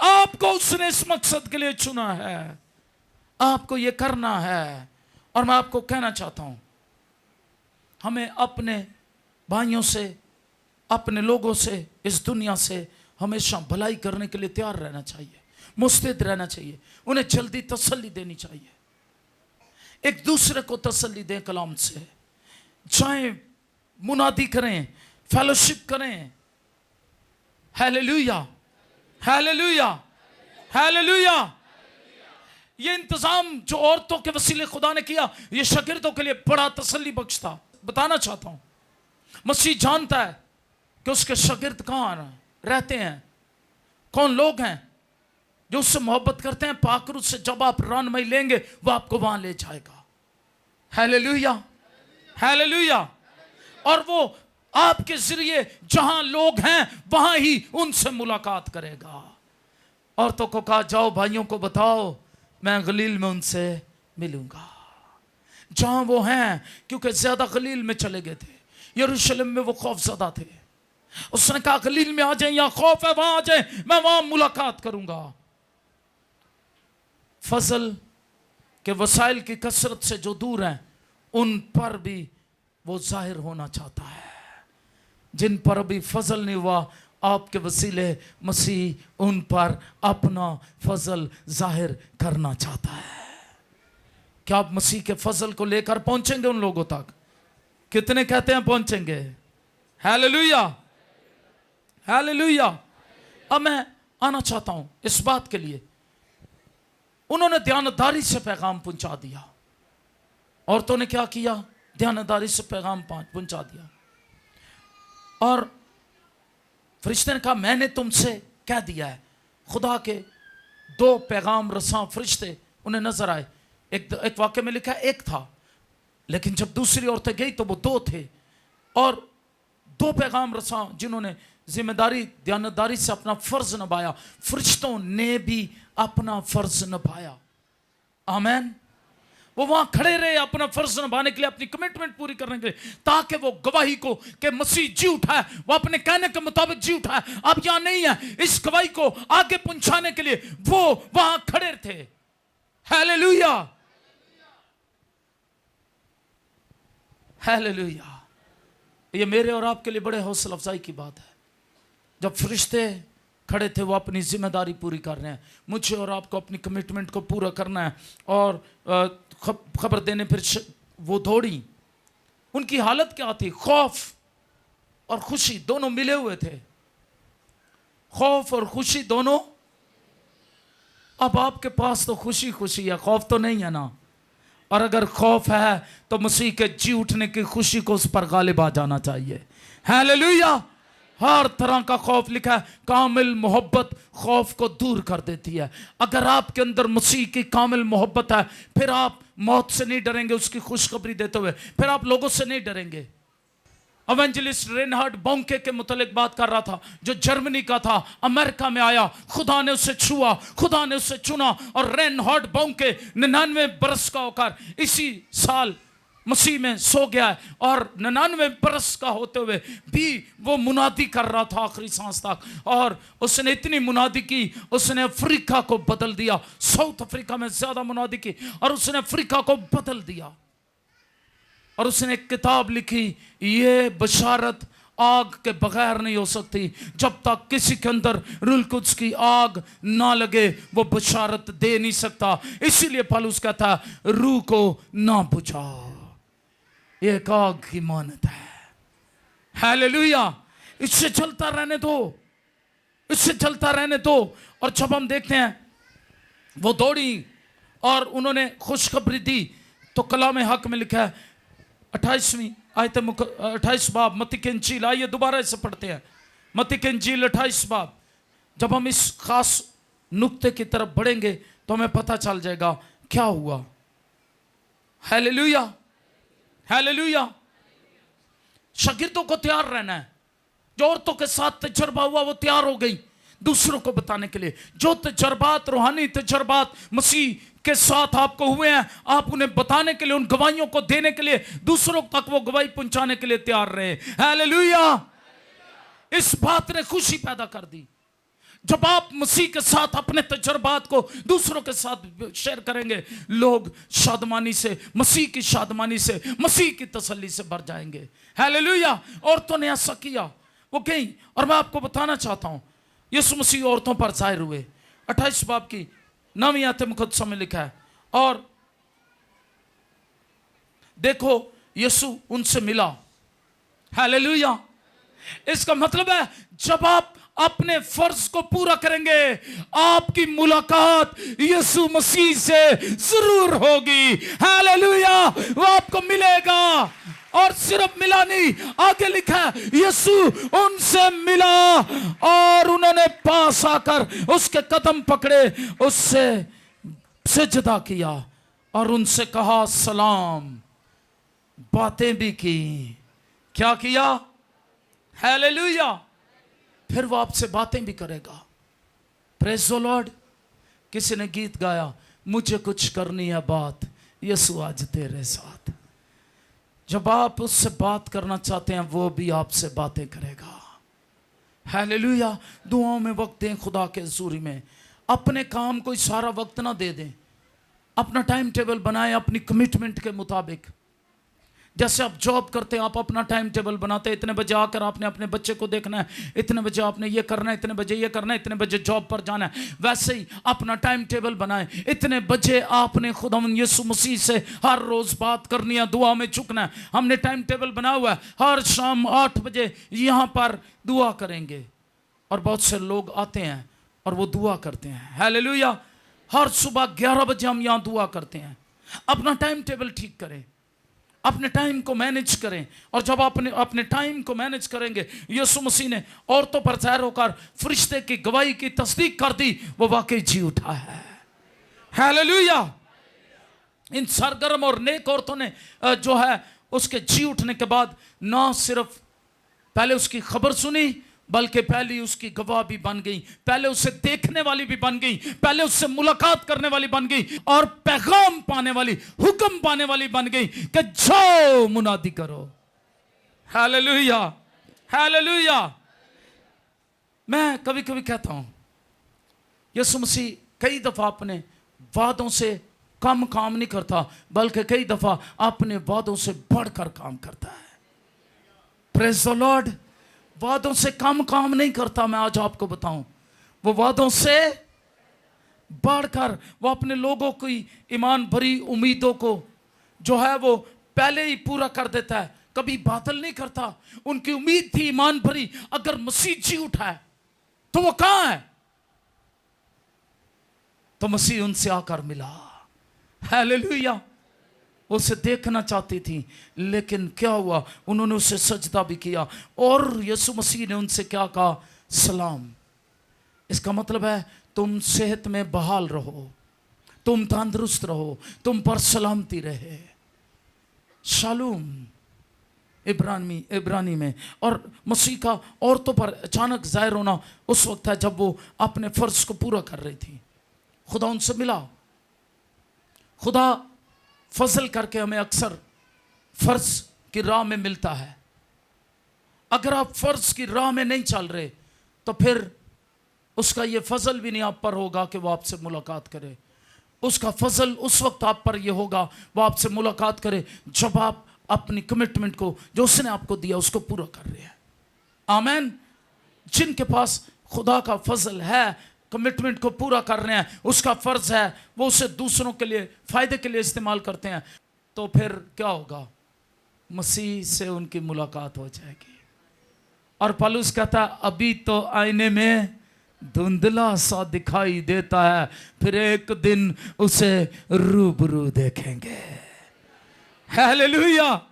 आपको उसने इस मकसद के लिए चुना है, आपको यह करना है। और मैं आपको कहना चाहता हूं, हमें अपने भाइयों से, अपने लोगों से, इस दुनिया से हमेशा भलाई करने के लिए तैयार रहना चाहिए, मुस्तैद रहना चाहिए। उन्हें जल्दी तसल्ली देनी चाहिए, एक दूसरे को तसल्ली दें कलाम से। जाएं, मुनादी करें, फेलोशिप करें। Hallelujah, hallelujah, hallelujah. ये इंतजाम जो औरतों के वसीले खुदा ने किया, ये शागिर्दों के लिए बड़ा तसल्ली बख्श था। बताना चाहता हूं, मसीह जानता है कि उसके शागिर्द कहां रहते हैं, कौन लोग हैं जो उससे मोहब्बत करते हैं। पाकरू से जब आप रानमई लेंगे, वो आपको वहां ले जाएगा। Hallelujah, hallelujah. और वो आपके जरिए जहां लोग हैं वहां ही उनसे मुलाकात करेगा। औरतों को कहा, जाओ भाइयों को बताओ मैं गलील में उनसे मिलूंगा, जहां वो हैं। क्योंकि ज्यादा गलील में चले गए थे, यरूशलेम में वो खौफजदा थे। उसने कहा गलील में आ जाए, यहां खौफ है, वहां आ जाए, मैं वहां मुलाकात करूंगा। फजल के वसाइल की कसरत से जो दूर हैं, उन पर भी वो जाहिर होना चाहता है। जिन पर अभी फजल नहीं हुआ, आपके वसीले मसीह उन पर अपना फजल जाहिर करना चाहता है। क्या आप मसीह के फजल को लेकर पहुंचेंगे उन लोगों तक? कितने कहते हैं पहुंचेंगे? Hallelujah, hallelujah. अब मैं आना चाहता हूं इस बात के लिए, उन्होंने ध्यानदारी से पैगाम पहुंचा दिया। औरतों ने क्या किया? ध्यानदारी से पैगाम पहुंचा दिया। और फरिश्ते ने कहा, मैंने तुमसे कह दिया है। खुदा के दो पैगाम रसां फरिश्ते उन्हें नजर आए। एक वाक्य में लिखा है एक था, लेकिन जब दूसरी औरतें गई तो वो दो थे। और दो पैगाम रसां जिन्होंने जिम्मेदारी, ध्यानदारी से अपना फर्ज निभाया, फरिश्तों ने भी अपना फर्ज निभाया। आमीन। वो वहां खड़े रहे अपना फर्ज निभाने के लिए, अपनी कमिटमेंट पूरी करने के लिए, ताकि वो गवाही को कि मसीह जी उठा है, वो अपने कहने के मुताबिक जी उठा है, अब यहां नहीं है, इस गवाही को आगे पहुंचाने के लिए वो वहां खड़े थे। Hallelujah, hallelujah. ये मेरे और आपके लिए बड़े हौसला अफजाई की बात है। जब फरिश्ते खड़े थे, वो अपनी जिम्मेदारी पूरी कर रहे हैं। मुझे और आपको अपनी कमिटमेंट को पूरा करना है। और खबर देने फिर वो दौड़ी। उनकी हालत क्या थी? खौफ और खुशी दोनों मिले हुए थे। खौफ और खुशी दोनों। अब आपके पास तो खुशी खुशी है, खौफ तो नहीं है ना। और अगर खौफ है तो मसीह के जी उठने की खुशी को उस पर गालिब आ जाना चाहिए। हालेलुया। हर तरह का खौफ लिखा है, कामिल मोहब्बत खौफ को दूर कर देती है। अगर आपके अंदर मसीह की कामिल मोहब्बत है, फिर आप मौत से नहीं डरेंगे उसकी खुशखबरी देते हुए, फिर आप लोगों से नहीं डरेंगे। एवेंजलिस्ट रेनहार्ड बॉन्के के मुतालिक बात कर रहा था, जो जर्मनी का था, अमेरिका में आया, खुदा ने उसे छुआ, खुदा ने उसे चुना। और रेनहार्ड बॉन्के 99 बरस का होकर इसी साल मसीह में सो गया है। और 99 बरस का होते हुए भी वो मुनादी कर रहा था आखिरी सांस तक। और उसने इतनी मुनादी की, उसने अफ्रीका को बदल दिया। साउथ अफ्रीका में ज्यादा मुनादी की और उसने अफ्रीका को बदल दिया। और उसने एक किताब लिखी, ये बशारत आग के बगैर नहीं हो सकती। जब तक किसी के अंदर रूह कुद्स की आग ना लगे, वो बशारत दे नहीं सकता। इसीलिए पौलुस कहता है, रूह को ना बुझाओ, ये एक आग की मानत है। हालेलुया। इससे चलता रहने दो, इससे चलता रहने दो। और जब हम देखते हैं वो दौड़ी और उन्होंने खुशखबरी दी, तो कलाम हक में लिखा है 28वीं आयत 28 बाब मत्ती की इंजील। आइए दोबारा इसे पढ़ते हैं, मत्ती की इंजील 28 बाब। जब हम इस खास नुक्ते की तरफ बढ़ेंगे तो हमें पता चल जाएगा क्या हुआ। Hallelujah, hallelujah. शागिर्दों को तैयार रहना है। जो औरतों के साथ तजर्बा हुआ वो तैयार हो गई, दूसरों को बताने के लिए। जो तजर्बात, रूहानी तजर्बात मसीह के साथ आपको हुए हैं, आप उन्हें बताने के लिए, उन गवाहियों को देने के लिए, दूसरों तक वो गवाही पहुंचाने के लिए तैयार रहे। हालेलुया। इस बात ने खुशी पैदा कर दी। जब आप मसीह के साथ अपने तजर्बात को दूसरों के साथ शेयर करेंगे, लोग शादमानी से, मसीह की शादमानी से, मसीह की तसल्ली से भर जाएंगे। हालेलुया। औरतों ने ऐसा किया, वो गई। और मैं आपको बताना चाहता हूं, यीशु मसीह औरतों पर जाहिर हुए। 28 बाब की 9वीं आयत मुकद्दसा में लिखा है, और देखो यीशु उनसे मिला। हालेलुया। इसका मतलब है जब आप अपने फर्ज को पूरा करेंगे, आपकी मुलाकात यीशु मसीह से जरूर होगी। हालेलुया। वो आपको मिलेगा। और सिर्फ मिला नहीं, आगे लिखा है यीशु उनसे मिला और उन्होंने पास आकर उसके कदम पकड़े, उससे सजदा किया और उनसे कहा सलाम। बातें भी की। क्या किया? हालेलुया। फिर वो आपसे बातें भी करेगा। Praise the Lord. किसी ने गीत गाया, मुझे कुछ करनी है बात, यीशु आज तेरे साथ। जब आप उससे बात करना चाहते हैं, वो भी आपसे बातें करेगा। हालेलुया। दुआओं में वक्त दें खुदा के हुजूरी में। अपने काम को सारा वक्त ना दे दें। अपना टाइम टेबल बनाएं अपनी कमिटमेंट के मुताबिक। जैसे आप जॉब करते हैं, आप अपना टाइम टेबल बनाते हैं, इतने बजे आकर आपने अपने बच्चे को देखना है, इतने बजे आपने ये करना है, इतने बजे ये करना है, इतने बजे जॉब पर जाना है। वैसे ही अपना टाइम टेबल बनाएं। इतने बजे आपने खुदावंद यीशु मसीह से हर रोज बात करनी है, दुआ में झुकना है। हमने टाइम टेबल बना हुआ है, हर शाम 8 बजे यहाँ पर दुआ करेंगे। और बहुत से लोग आते हैं और वो दुआ करते हैं। हालेलुया। हर सुबह 11 बजे हम यहाँ दुआ करते हैं। अपना टाइम टेबल ठीक करें, अपने टाइम को मैनेज करें। और जब आपने अपने टाइम को मैनेज करेंगे, यीशु मसीह ने औरतों पर जाहिर होकर फरिश्ते की गवाही की तस्दीक कर दी, वो वाकई जी उठा है। हालेलुया। इन सरगर्म और नेक औरतों ने जो है उसके जी उठने के बाद ना सिर्फ पहले उसकी खबर सुनी, बल्कि पहले उसकी गवाह भी बन गई, पहले उसे देखने वाली भी बन गई, पहले उससे मुलाकात करने वाली बन गई, और पैगाम पाने वाली, हुक्म पाने वाली बन गई कि जाओ मुनादी करो। हालेलुया। हालेलुया। मैं कभी कभी कहता हूं, यीशु मसीह कई दफा अपने वादों से कम काम नहीं करता, बल्कि कई दफा अपने वादों से बढ़कर काम करता है। Praise the Lord. वादों से कम काम नहीं करता। मैं आज आपको बताऊं, वो वादों से बढ़कर वो अपने लोगों की ईमान भरी उम्मीदों को जो है वो पहले ही पूरा कर देता है, कभी बादल नहीं करता। उनकी उम्मीद थी ईमान भरी, अगर मसीह जी उठा है तो वो कहां है? तो मसीह उनसे आकर मिला। हालेलुया। उसे देखना चाहती थी, लेकिन क्या हुआ, उन्होंने उसे सजदा भी किया। और यीशु मसीह ने उनसे क्या कहा? सलाम। इसका मतलब है तुम सेहत में बहाल रहो, तुम तंदुरुस्त रहो, तुम पर सलामती रहे। शालूम इब्रानी में। और मसीह का औरतों पर अचानक जाहिर होना उस वक्त है जब वो अपने फर्ज को पूरा कर रही थी। खुदा उनसे मिला। खुदा फजल करके हमें अक्सर फर्ज की राह में मिलता है। अगर आप फर्ज की राह में नहीं चल रहे, तो फिर उसका ये फजल भी नहीं आप पर होगा कि वो आपसे मुलाकात करे। उसका फजल उस वक्त आप पर ये होगा, वो आपसे मुलाकात करे जब आप अपनी कमिटमेंट को जो उसने आपको दिया उसको पूरा कर रहे हैं। आमीन। जिनके पास खुदा का फजल है, कमिटमेंट को पूरा कर रहे हैं, उसका फर्ज है, वो उसे दूसरों के लिए फायदे के लिए इस्तेमाल करते हैं, तो फिर क्या होगा? मसीह से उनकी मुलाकात हो जाएगी। और पौलुस कहता है, अभी तो आईने में धुंधला सा दिखाई देता है, फिर एक दिन उसे रूबरू देखेंगे। हालेलुया।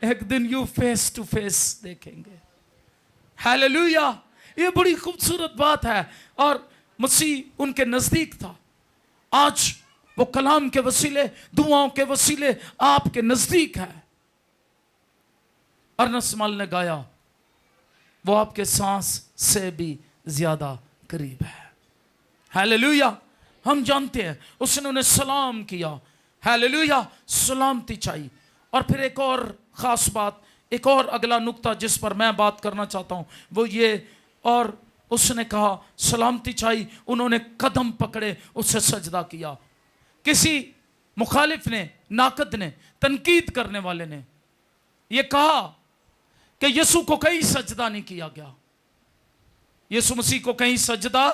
एक दिन यू फेस टू फेस देखेंगे। हालेलुया। ये बड़ी खूबसूरत बात है। और मसीह उनके नजदीक था। आज वो कलाम के वसीले, दुआओं के वसीले आपके नजदीक है। अर्नस मल ने गाया, वो आपके सांस से भी ज्यादा करीब है। हालेलुया। हम जानते हैं उसने उन्हें सलाम किया। हालेलुया, सलामती चाहिए। और फिर एक और खास बात, एक और अगला नुक्ता जिस पर मैं बात करना चाहता हूं वो ये, और उसने कहा सलामती चाहिए, उन्होंने कदम पकड़े, उसे सजदा किया। किसी मुखालिफ ने, नाकद ने, तनकीद करने वाले ने यह कहा कि यीशु को कहीं सजदा नहीं किया गया, यीशु मसीह को कहीं सजदा।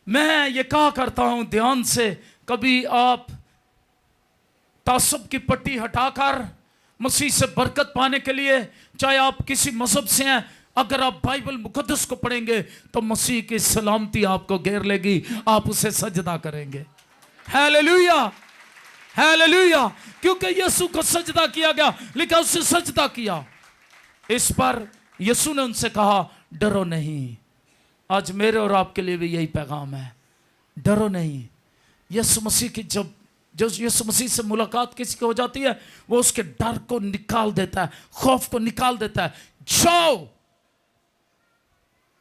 मैं ये कहा करता हूं ध्यान से, कभी आप तासब की पट्टी हटाकर मसीह से बरकत पाने के लिए, चाहे आप किसी मजहब से हैं, अगर आप बाइबल मुकद्दस को पढ़ेंगे तो मसीह की सलामती आपको घेर लेगी, आप उसे सजदा करेंगे। Hallelujah, hallelujah. क्योंकि यीशु को सजदा किया गया, लिखा उससे सजदा किया। इस पर यीशु ने उनसे कहा डरो नहीं। आज मेरे और आपके लिए भी यही पैगाम है, डरो नहीं। यीशु मसीह की जब यीशु मसीह से मुलाकात किसी की हो जाती है, वो उसके डर को निकाल देता है, खौफ को निकाल देता है। जाओ,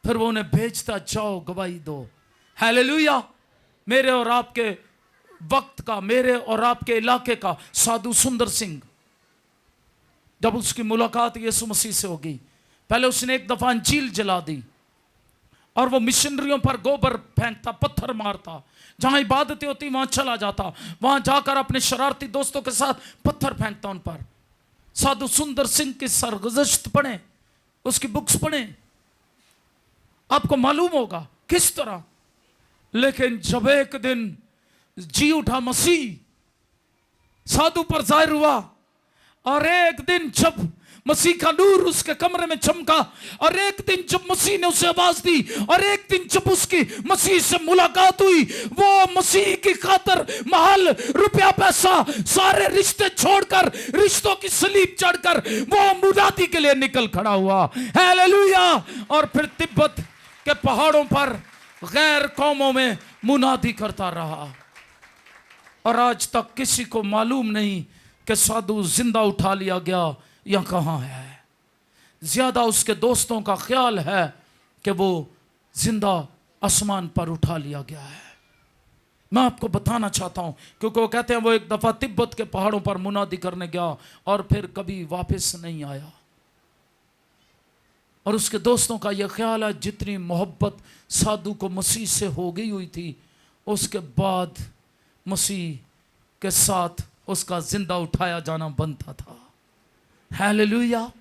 फिर वो उन्हें भेजता, जाओ गवाही दो। हालेलुया। मेरे और आपके वक्त का, मेरे और आपके इलाके का साधु सुंदर सिंह, जब उसकी मुलाकात यीशु मसीह से होगी, पहले उसने एक दफा अंजील जला दी और वो मिशनरियों पर गोबर फेंकता, पत्थर मारता, जहां इबादतें होती वहां चला जाता, वहां जाकर अपने शरारती दोस्तों के साथ पत्थर फेंकता उन पर। साधु सुंदर सिंह की सरगुज़श्त पढ़ें, उसकी बुक्स पढ़ें, आपको मालूम होगा किस तरह। लेकिन जब एक दिन जी उठा मसीह, साधु पर जाहिर हुआ, और एक दिन जब मसीह का नूर उसके कमरे में चमका, और एक दिन जब मसीह ने उसे आवाज दी, और एक दिन जब उसकी मसीह से मुलाकात हुई, वो मसीह की खातर महल, रुपया, पैसा, सारे रिश्ते छोड़कर, रिश्तों की सलीब चढ़कर वो मुनादी के लिए निकल खड़ा हुआ। हालेलुया। और फिर तिब्बत के पहाड़ों पर गैर कौमों में मुनादी करता रहा, और आज तक किसी को मालूम नहीं कि साधु जिंदा उठा लिया गया या कहां है। ज्यादा उसके दोस्तों का ख्याल है कि वो जिंदा आसमान पर उठा लिया गया है। मैं आपको बताना चाहता हूं, क्योंकि वो कहते हैं वो एक दफा तिब्बत के पहाड़ों पर मुनादी करने गया और फिर कभी वापस नहीं आया। और उसके दोस्तों का यह ख्याल है जितनी मोहब्बत साधु को मसीह से हो गई हुई थी, उसके बाद मसीह के साथ उसका जिंदा उठाया जाना बनता था। हालेलुया।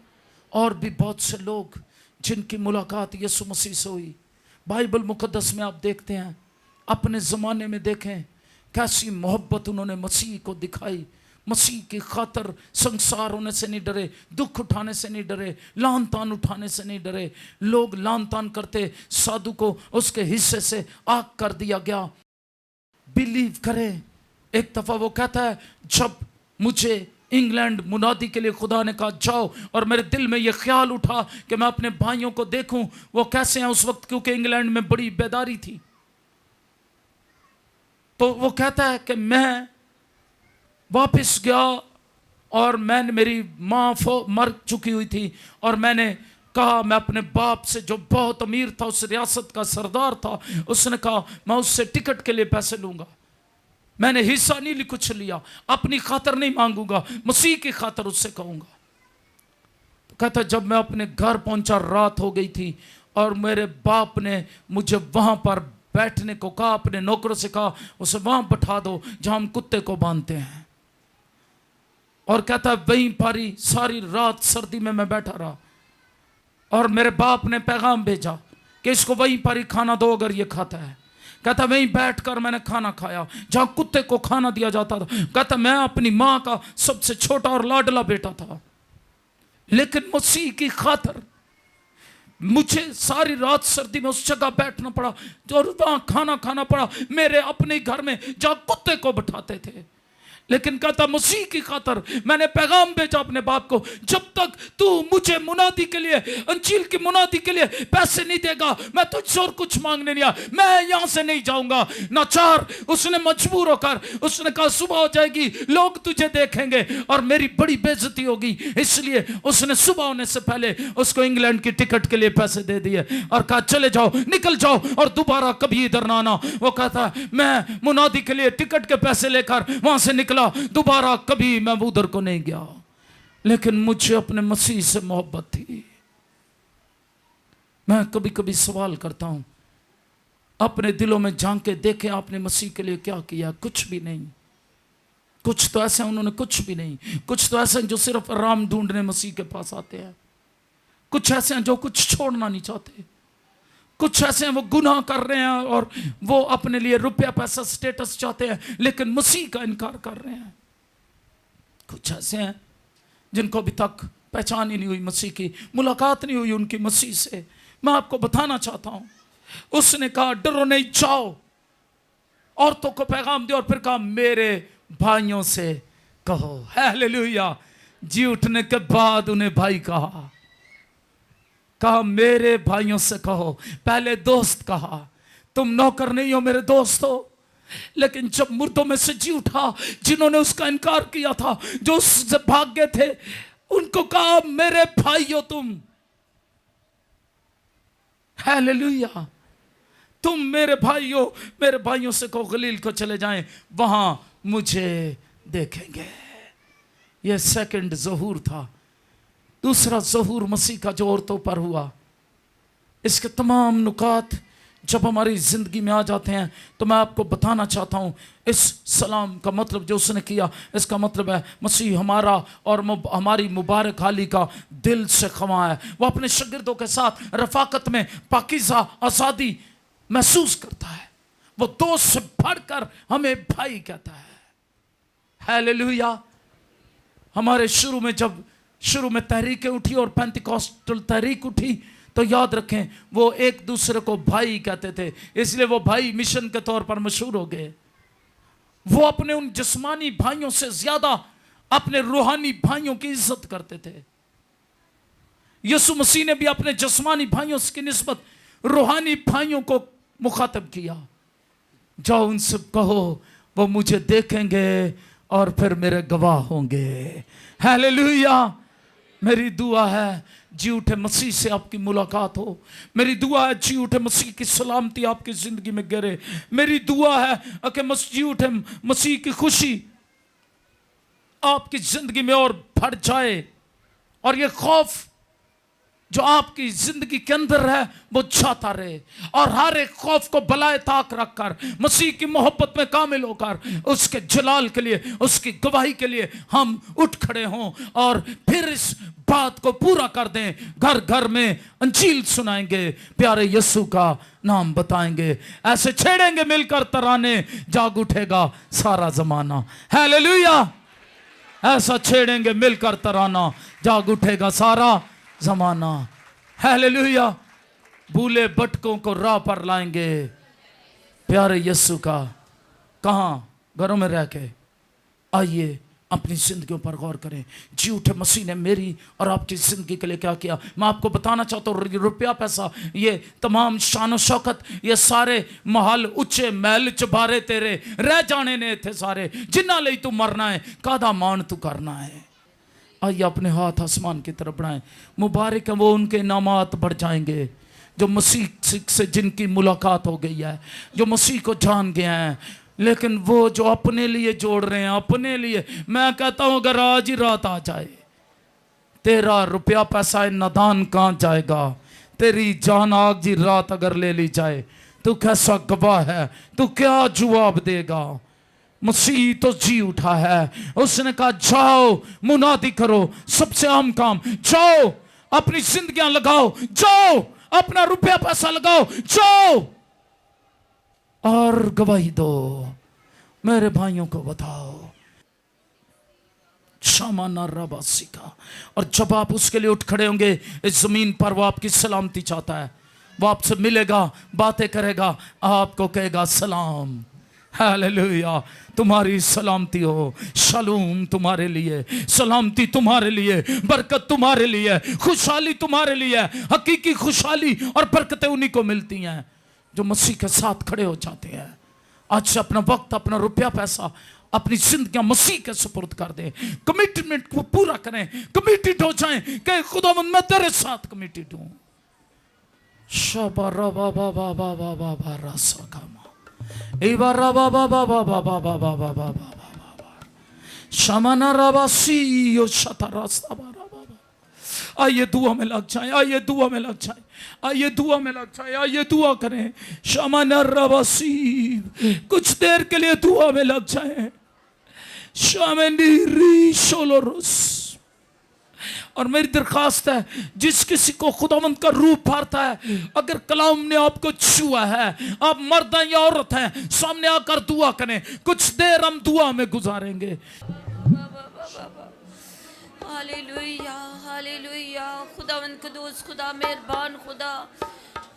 और भी बहुत से लोग जिनकी मुलाकात यीशु मसीह से हुई, बाइबल मुकद्दस में आप देखते हैं, अपने ज़माने में देखें कैसी मोहब्बत उन्होंने मसीह को दिखाई। मसीह की खातर संसार होने से नहीं डरे, दुख उठाने से नहीं डरे, लान तान उठाने से नहीं डरे। लोग लान तान करते, साधु को उसके हिस्से से आग कर दिया गया। बिलीव करें, एक दफ़ा वो कहता है जब मुझे इंग्लैंड मुनादी के लिए खुदा ने कहा जाओ, और मेरे दिल में ये ख्याल उठा कि मैं अपने भाइयों को देखूं वो कैसे हैं उस वक्त, क्योंकि इंग्लैंड में बड़ी बेदारी थी। तो वो कहता है कि मैं वापस गया और मैंने, मेरी माँ मर चुकी हुई थी, और मैंने कहा, मैं अपने बाप से जो बहुत अमीर था, उस रियासत का सरदार था, उसने कहा मैं उससे टिकट के लिए पैसे लूंगा। मैंने हिस्सा नहीं कुछ लिया, अपनी खातर नहीं मांगूंगा, मसीह की खातर उससे कहूंगा। तो कहता जब मैं अपने घर पहुंचा, रात हो गई थी, और मेरे बाप ने मुझे वहां पर बैठने को कहा, अपने नौकरों से कहा उसे वहां बैठा दो जहां हम कुत्ते को बांधते हैं। और कहता वहीं पारी सारी रात सर्दी में मैं बैठा रहा, और मेरे बाप ने पैगाम भेजा कि इसको वहीं पारी खाना दो अगर ये खाता है। कहता वहीं बैठकर मैंने खाना खाया जहां कुत्ते को खाना दिया जाता था। कहता मैं अपनी मां का सबसे छोटा और लाडला बेटा था, लेकिन मसीह की खातर मुझे सारी रात सर्दी में उस जगह बैठना पड़ा और वहां खाना खाना पड़ा, मेरे अपने घर में जहां कुत्ते को बैठाते थे। लेकिन कहता मसीह की खातर मैंने पैगाम भेजा अपने बाप को, जब तक तू मुझे मुनादी के लिए, अंजील की मुनादी के लिए पैसे नहीं देगा, मैं तुझसे और कुछ मांगने नहीं आया, मैं यहां से नहीं जाऊंगा। नाचार उसने मजबूर होकर उसने कहा सुबह हो जाएगी, लोग तुझे देखेंगे और मेरी बड़ी बेइज्जती होगी, इसलिए उसने सुबह होने से पहले उसको इंग्लैंड की टिकट के लिए पैसे दे दिए और कहा चले जाओ, निकल जाओ और दोबारा कभी इधर ना आना। वो कहता मैं मुनादी के लिए टिकट के पैसे लेकर वहां से निकला, दोबारा कभी मैं उधर को नहीं गया। लेकिन मुझे अपने मसीह से मोहब्बत थी। मैं कभी कभी सवाल करता हूं, अपने दिलों में झांक के देखें आपने मसीह के लिए क्या किया? कुछ भी नहीं। कुछ तो ऐसे उन्होंने कुछ भी नहीं। कुछ तो ऐसे जो सिर्फ आराम ढूंढने मसीह के पास आते हैं। कुछ ऐसे हैं जो कुछ छोड़ना नहीं चाहते। कुछ ऐसे हैं वो गुनाह कर रहे हैं और वो अपने लिए रुपया पैसा स्टेटस चाहते हैं, लेकिन मसीह का इनकार कर रहे हैं। कुछ ऐसे हैं जिनको अभी तक पहचान ही नहीं हुई, मसीह की मुलाकात नहीं हुई उनकी मसीह से। मैं आपको बताना चाहता हूं, उसने कहा डरो नहीं, जाओ औरतों को पैगाम दो, और फिर कहा मेरे भाइयों से कहो। हालेलुया। जी उठने के बाद उन्हें भाई कहा मेरे भाइयों से कहो। पहले दोस्त कहा, तुम नौकर नहीं हो, मेरे दोस्त हो। लेकिन जब मुर्दों में से जी उठा, जिन्होंने उसका इनकार किया था, जो उससे भाग गए थे, उनको कहा मेरे भाई हो तुम। हालेलुया। तुम मेरे भाई हो। मेरे भाइयों से कहो गलील को चले जाएं, वहां मुझे देखेंगे। यह सेकंड ज़हूर था। दूसरा ज़हूर मसीह का जो औरतों पर हुआ, इसके तमाम नुकात जब हमारी ज़िंदगी में आ जाते हैं तो मैं आपको बताना चाहता हूँ, इस सलाम का मतलब जो उसने किया, इसका मतलब है मसीह हमारा और हमारी मुबारक हाली का दिल से खमा है। वो अपने शागिर्दों के साथ रफ़ाकत में पाकीज़ा आज़ादी महसूस करता है। वो दोस्त से बढ़कर हमें भाई कहता है। हालेलुया। हमारे शुरू में तहरीकें उठी और पेंटिकॉस्टल तहरीक उठी, तो याद रखें वो एक दूसरे को भाई कहते थे, इसलिए वो भाई मिशन के तौर पर मशहूर हो गए। वो अपने उन जिस्मानी भाइयों से ज्यादा अपने रूहानी भाइयों की इज्जत करते थे। यीशु मसीह ने भी अपने जिस्मानी भाइयों की निस्बत रूहानी भाइयों को मुखातब किया। जाओ उनसे कहो वो मुझे देखेंगे और फिर मेरे गवाह होंगे। हालेलुया। मेरी दुआ है जी उठे मसीह से आपकी मुलाकात हो। मेरी दुआ है जी उठे मसीह की सलामती आपकी जिंदगी में गिरे। मेरी दुआ है कि जी उठे मसीह की खुशी आपकी जिंदगी में और बढ़ जाए, और ये खौफ जो आपकी जिंदगी के अंदर है वो जाता रहे, और हर एक खौफ को बलाए ताक रखकर मसीह की मोहब्बत में कामिल होकर उसके जलाल के लिए, उसकी गवाही के लिए हम उठ खड़े हों और फिर इस बात को पूरा कर दें। घर घर में अंजील सुनाएंगे, प्यारे यीशु का नाम बताएंगे, ऐसे छेड़ेंगे मिलकर तराने, जाग उठेगा सारा जमाना। हालेलुया। ऐसा छेड़ेंगे मिलकर तराना, जाग उठेगा सारा जमाना। हालेलुया। भूले भटकों को राह पर लाएंगे प्यारे यीशु का। कहां? घरों में रह के। आइए अपनी जिंदगियों पर गौर करें। जी उठे मसीह ने मेरी और आपकी जिंदगी के लिए क्या किया। मैं आपको बताना चाहता हूँ, रुपया पैसा, ये तमाम शान और शौकत, ये सारे महल उच्चे महल चबारे तेरे रह जाने ने थे सारे, जिन्ना ले तू मरना है, कादा मान तू करना है। आइए अपने हाथ आसमान की तरफ बढ़ाएं। मुबारक है वो उनके इनामात बढ़ जाएंगे जो मसीह से जिनकी मुलाकात हो गई है, जो मसीह को जान गए हैं। लेकिन वो जो अपने लिए जोड़ रहे हैं, अपने लिए, मैं कहता हूं अगर आज ही रात आ जाए, तेरा रुपया पैसा नादान कहां जाएगा। तेरी जान आज ही रात अगर ले ली जाए, तू कैसा गवाह है, तू क्या जवाब देगा। मसीह तो जी उठा है। उसने कहा जाओ मुनादी करो, सबसे आम काम, जाओ अपनी जिंदगियां लगाओ, जाओ अपना रुपया पैसा लगाओ, जाओ और गवाही दो। मेरे भाइयों को बताओ शामाना रबासी का। और जब आप उसके लिए उठ खड़े होंगे इस जमीन पर, वो आपकी सलामती चाहता है। वो आपसे मिलेगा, बातें करेगा, आपको कहेगा सलाम। हालेलुया। तुम्हारी सलामती हो, शलूम तुम्हारे लिए, सलामती तुम्हारे लिए, बरकत तुम्हारे लिए, खुशहाली तुम्हारे लिए। हकीकी खुशहाली और बरकतें उन्हीं को मिलती हैं जो मसीह के साथ खड़े हो जाते हैं। आज से अपना वक्त, अपना रुपया पैसा, अपनी जिंदगी मसीह के सुपुर्द कर दे। कमिटमेंट को पूरा करें, कमिटेड हो जाएं कि खुदावंद मैं तेरे साथ कमिटेड हूं। शबा बा बा बा बा बा बा बा रसा कामा इबारा बा बा बा बा बा बा बा बा बा बा बा शमना रबासी यो शतरस्ता बा बा। आइए दुआ में लग जाएं, आइए दुआ में लग जाएं, आइए दुआ में लग जाएं, आइए दुआ करें। शमना रबासी, कुछ देर के लिए दुआ में लग जाएं। शमनी री शोलोरुस। और मेरी दरखास्त है, जिस किसी को खुदावंद का रूप भरता है, अगर कलाम ने आपको छुआ है, आप मर्द हैं या औरत हैं, सामने आकर दुआ करें। कुछ देर हम दुआ में गुजारेंगे। Hallelujah, hallelujah. खुदावंद कुदूस, खुदा मेहरबान, खुदा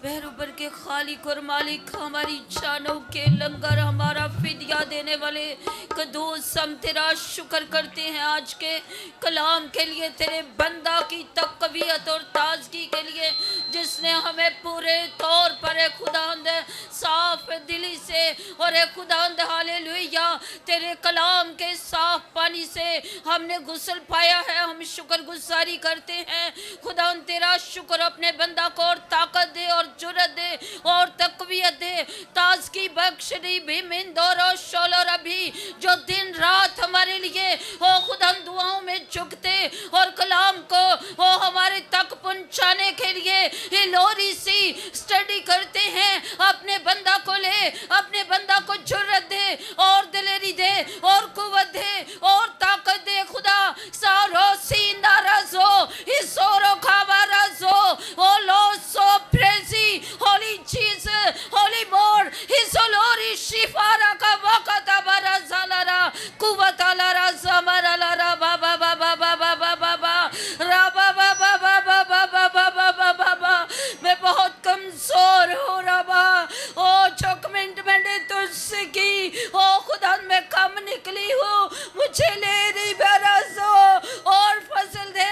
बहरूबर के खालिक और मालिक, हमारी जानों के लंगर, हमारा फिदिया देने वाले कदूस, हम तेरा शुक्र करते हैं आज के कलाम के लिए, तेरे बंदा की तकवीयत और ताजगी के लिए, जिसने हमें पूरे तौर पर खुदावंद साफ दिली से और खुदावंद हालेलुया तेरे कलाम के साफ पानी से हमने गुस्ल पाया है। हम शुक्र गुजारी करते हैं खुदावंद, तेरा शुक्र। अपने बंदा को और ताकत दे और जुर्रत दे और तकवीयत दे, ताजगी बख्श दी भी मिंदोर और शोलर अभी, जो दिन रात हमारे लिए ओ खुदा हम दुआओं में झुकते और कलाम को ओ हमारे तक पहुंचाने के लिए हिलोरी सी स्टडी करते हैं। अपने बंदा को ले, अपने बंदा को जुर्रत दे और दिलेरी दे और कुव्वत दे और ताकत दे खुदा। सारो सीना रजो इसोरो खावा रजो ओ लो सो प्रेजी होली जीसस होली मोर इसोलोरी शिफारा का वक़्त बरा ज़ालारा कुव्वत अलारा ज़मरा लारा बाबा बाबा बाबा बाबा रा बाबा बाबा बाबा बाबा बाबा। मैं बहुत कमजोर हूँ रबा, ओ जो कमिटमेंट तुझसे की ओ खुदा मैं कम निकली हूँ, मुझे ले रही बरसो और फसल दे,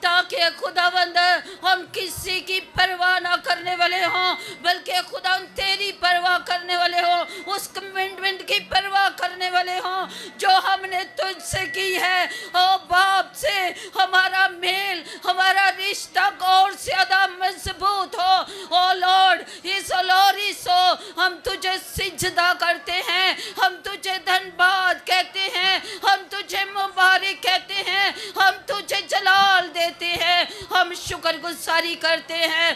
ताकि खुदावंद हम किसी की परवाह ना करने वाले हों, बल्कि खुदा तेरी परवाह करने वाले हों, उस कमिटमेंट की परवाह करने वाले हों जो हमने तुझसे की है। ओ बाप से हमारा मेल, हमारा रिश्ता और ज्यादा मजबूत हो। ओ लॉर्ड इस लोरी सो हम तुझे सिजदा करते हैं, हम तुझे धन्यवाद कहते हैं, हम तुझे मुबारक कहते हैं, हम तुझे जलाल देते हैं, हम शुक्रगुजारी करते हैं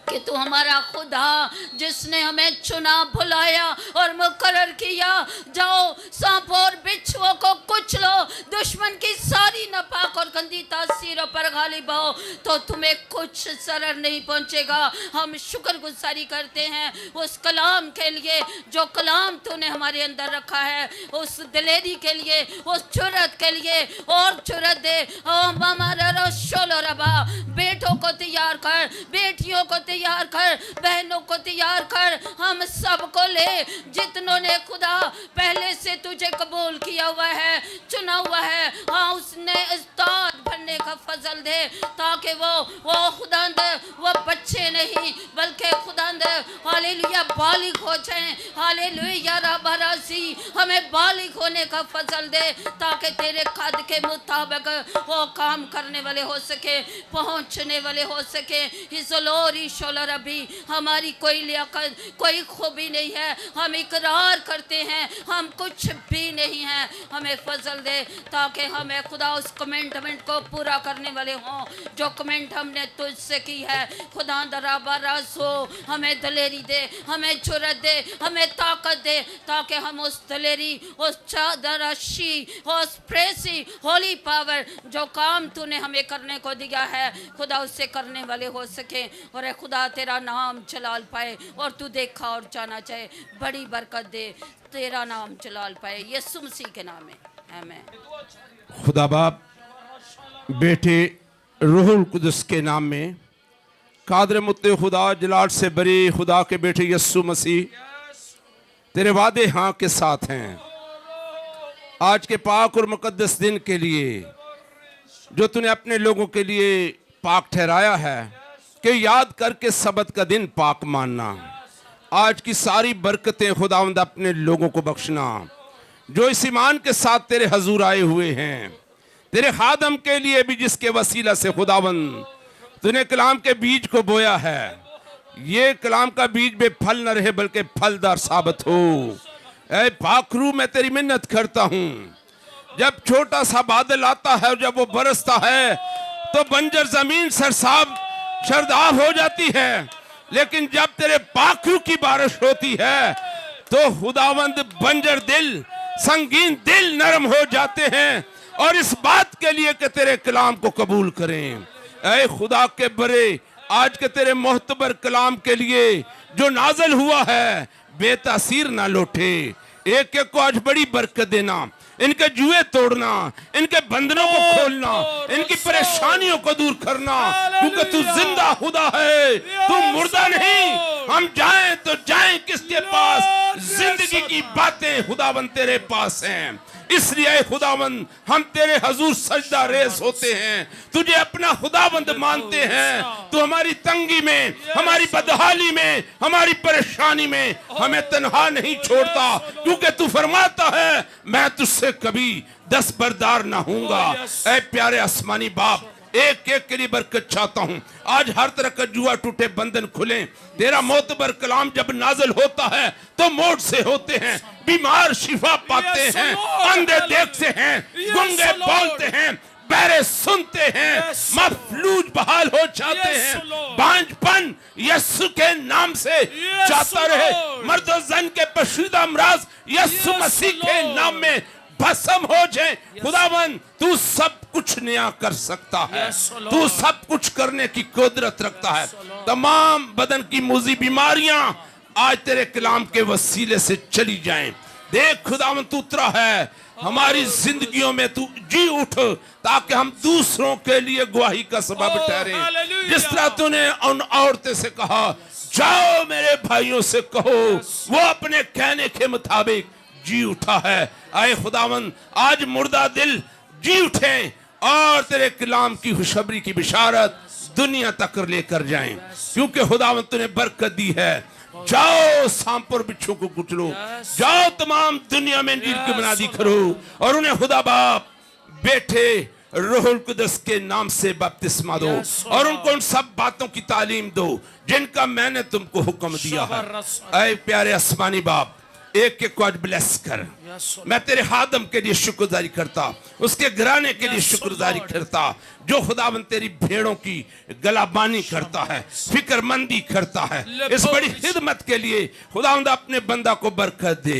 कि तू हमारा खुदा जिसने हमें चुना, बुलाया और मुकर्रर किया। जाओ सांप और बिच्छुओं को कुचलो, दुश्मन की सारी नापाक और गंदी तासीरों पर गालिब हो, तो तुम्हें कुछ सरर नहीं पहुंचेगा। हम शुक्रगुजारी करते हैं उस कलाम के लिए जो कलाम तूने हमारे अंदर रखा है, उस दिलेरी के लिए, उस जुर्रत के लिए और जुर्रत दे। ओ हमारा रशोलो रबा, बेटों को तैयार कर, बेटियों को तैयार कर, बहनों को तैयार कर, हम सबको ले जितनों ने खुदा पहले से तुझे कबूल किया हुआ है, चुना हुआ है। हाँ उसने उस्ताद बनने का फजल दे, ताकि वो खुदांद वो बच्चे नहीं बल्कि खुदांद हालेलुया बालिग हो जाएं। हालेलुया रबारासी हमें बालिग होने का फजल दे, ताकि तेरे कद के मुताबिक वो काम करने वाले हो सके, पहुंचने वाले हो सके। हिजलोरी शोलर अभी हमारी कोई लियाकत, कोई खूबी नहीं है, हम इकरार करते हैं हम कुछ भी नहीं हैं। हमें फजल दे ताकि हमें खुदा उस कमिटमेंट को पूरा करने वाले हों जो कमेंट हमने तुझसे की है। खुदा दराबारास हो, हमें दलेरी दे, हमें जुर्रत दे, हमें ताकत दे, ताकि हम उस दलेरी, उस चादराशी, उस प्रेसी होली पावर जो काम तूने हमें करने को दिया है खुदा उससे करने वाले हो सके, और खुदा तेरा नाम जलाल पाए और तू देखा और जाना चाहे। बड़ी बरकत दे, तेरा नाम जलाल पाए, यीशु मसीह के नाम में आमीन। खुदा बाप बेटे रूहुल कुदस के नाम में, कादर मुत्ते खुदा जलाल से बरी खुदा के बेटे यीशु मसीह तेरे वादे हाँ के साथ हैं। आज के पाक और मुकद्दस दिन के लिए जो तूने अपने लोगों के लिए पाक ठहराया है कि याद करके सबत का दिन पाक मानना। आज की सारी बरकतें खुदावंद अपने लोगों को बख्शना जो इस ईमान के साथ तेरे हजूर आए हुए हैं। तेरे खादम के लिए भी जिसके वसीला से खुदावंद तूने कलाम के बीज को बोया है, ये कलाम का बीज बेफल न रहे बल्कि फलदार साबित हो। ऐ पाकरू, मैं तेरी मिन्नत करता हूं, जब छोटा सा बादल आता है और जब वो बरसता है तो बंजर जमीन सरसाब शरदाब हो जाती है, लेकिन जब तेरे पाकरू की बारिश होती है तो खुदावंद बंजर दिल, संगीन दिल नरम हो जाते हैं और इस बात के लिए कि तेरे कलाम को कबूल करें। ऐ खुदा के बरे, आज के तेरे मोहतबर कलाम के लिए जो नाजल हुआ है बेतासीर ना लौटे। एक एक को आज बड़ी बरकत देना, इनके जुए तोड़ना, इनके बंधनों को खोलना, इनकी परेशानियों को दूर करना, क्योंकि तू जिंदा खुदा है, तू मुर्दा नहीं। हम जाएं तो जाएं किसके पास? जिंदगी की बातें खुदावंद तेरे पास हैं, इसलिए खुदावंद हम तेरे हजूर सजदा रेस होते हैं, तुझे अपना खुदावंद मानते हैं। तू हमारी तंगी में, हमारी बदहाली में, हमारी परेशानी में हमें तन्हा नहीं छोड़ता, क्योंकि तू फरमाता है मैं तुझसे कभी दस्तबरदार ना होऊंगा। ऐ प्यारे आसमानी बाप, एक एक के लिए बरकत चाहता हूं। आज हर तरह का जुआ टूटे, बंधन खुले। तेरा मोतबर कलाम जब नाजल होता है तो मोट से होते हैं, बीमार शिफा पाते हैं, अंधे देखते हैं, गूंगे बोलते हैं, बहरे सुनते हैं, मफलूज बहाल हो जाते हैं। बांझपन यीशु के नाम से जाता रहे, मर्द और जन के पोशीदा अमराज यीशु मसीह के नाम में भस्म हो जाए। खुदावन, तू सब कुछ नया कर सकता है, तू सब कुछ करने की कुदरत रखता है। तमाम बदन की मुजी बीमारियां आज तेरे कलाम के वसीले से चली जाएं। देख खुदावन, तू उतरा है हमारी जिंदगियों में, तू जी उठ ताकि हम दूसरों के लिए गवाही का सबब ठहरे। जिस तरह तूने उन औरतें से कहा, जाओ मेरे भाइयों से कहो, वो अपने कहने के मुताबिक जी उठा है। आए खुदावन, आज मुर्दा दिल जी उठे और तेरे कलाम की खुशखबरी की बिशारत दुनिया तक लेकर जाएं, क्योंकि खुदावन तूने बरकत दी है। जाओ सांप और बिच्छू को कुचलो, जाओ तमाम दुनिया में इंजील की बुनियादी करो और उन्हें खुदा बाप, बेटे, रूहुल कुदस के नाम से बपतिस्मा दो और उनको उन सब बातों की तालीम दो जिनका मैंने तुमको हुक्म दिया है। ऐ प्यारे आसमानी बाप, एक एक को आज ब्लेस कर। मैं तेरे खादम के लिए शुक्रगुजारी करता, उसके घराने के लिए शुक्रगुजारी करता, जो खुदावन तेरी भेड़ों की गलाबानी करता है, फिक्रमंदी करता है। इस बड़ी खिदमत के लिए खुदावंद अपने बंदा को बरकत दे,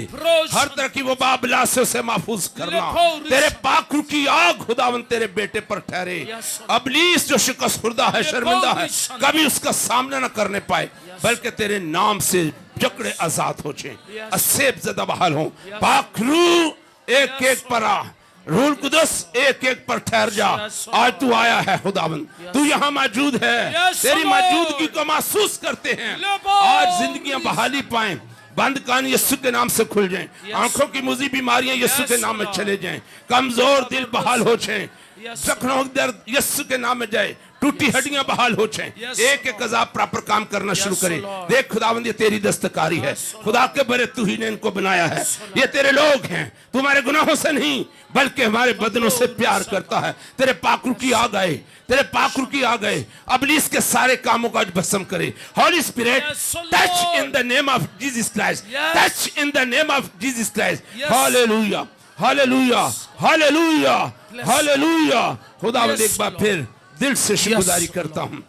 हर तरह की वो बाबलासों से महफूज करना। तेरे पाक की आग खुदावंद तेरे बेटे पर ठहरे। अबलीस जो शिकस्त खुर्दा है, शर्मिंदा है, कभी उसका सामना न करने पाए, बल्कि तेरे नाम से जकड़े आजाद हो जाए, असेब ज़दा बहाल हो। पाखरू एक एक पर आ, रूहुल कुदस एक एक पर ठहर जा। आज तू आया है खुदावंद, तू यहाँ मौजूद है, तेरी मौजूदगी को महसूस करते हैं। आज जिंदगियां बहाली पाएं, बंद कान यीशु के नाम से खुल जाएं, आंखों की मुजी बीमारियां यीशु के नाम में चले जाएं, कमजोर दिल बहाल हो जाएं, जख्मों का दर्द यीशु के नाम में जाए, टूटी हड्डियां बहाल हो जाएं, एक एक अजाब प्रॉपर काम करना शुरू करें। देख खुदावंद, ये तेरी दस्तकारी है, खुदा के बरे तू ही ने इनको बनाया है। ये तेरे लोग हैं, तुम्हारे गुनाहों से नहीं बल्कि हमारे बदनों से प्यार करता है। तेरे पाकरू की आ गए, तेरे पाकरू की आ गए, अबलीस के सारे कामों का आज भस्म करे। Holy spirit, touch in the name of Jesus Christ, touch in the name of Jesus Christ. Hallelujah, hallelujah, hallelujah, hallelujah. खुदावंद, एक बार फिर दिल से शुक्रगुजारी करता हूं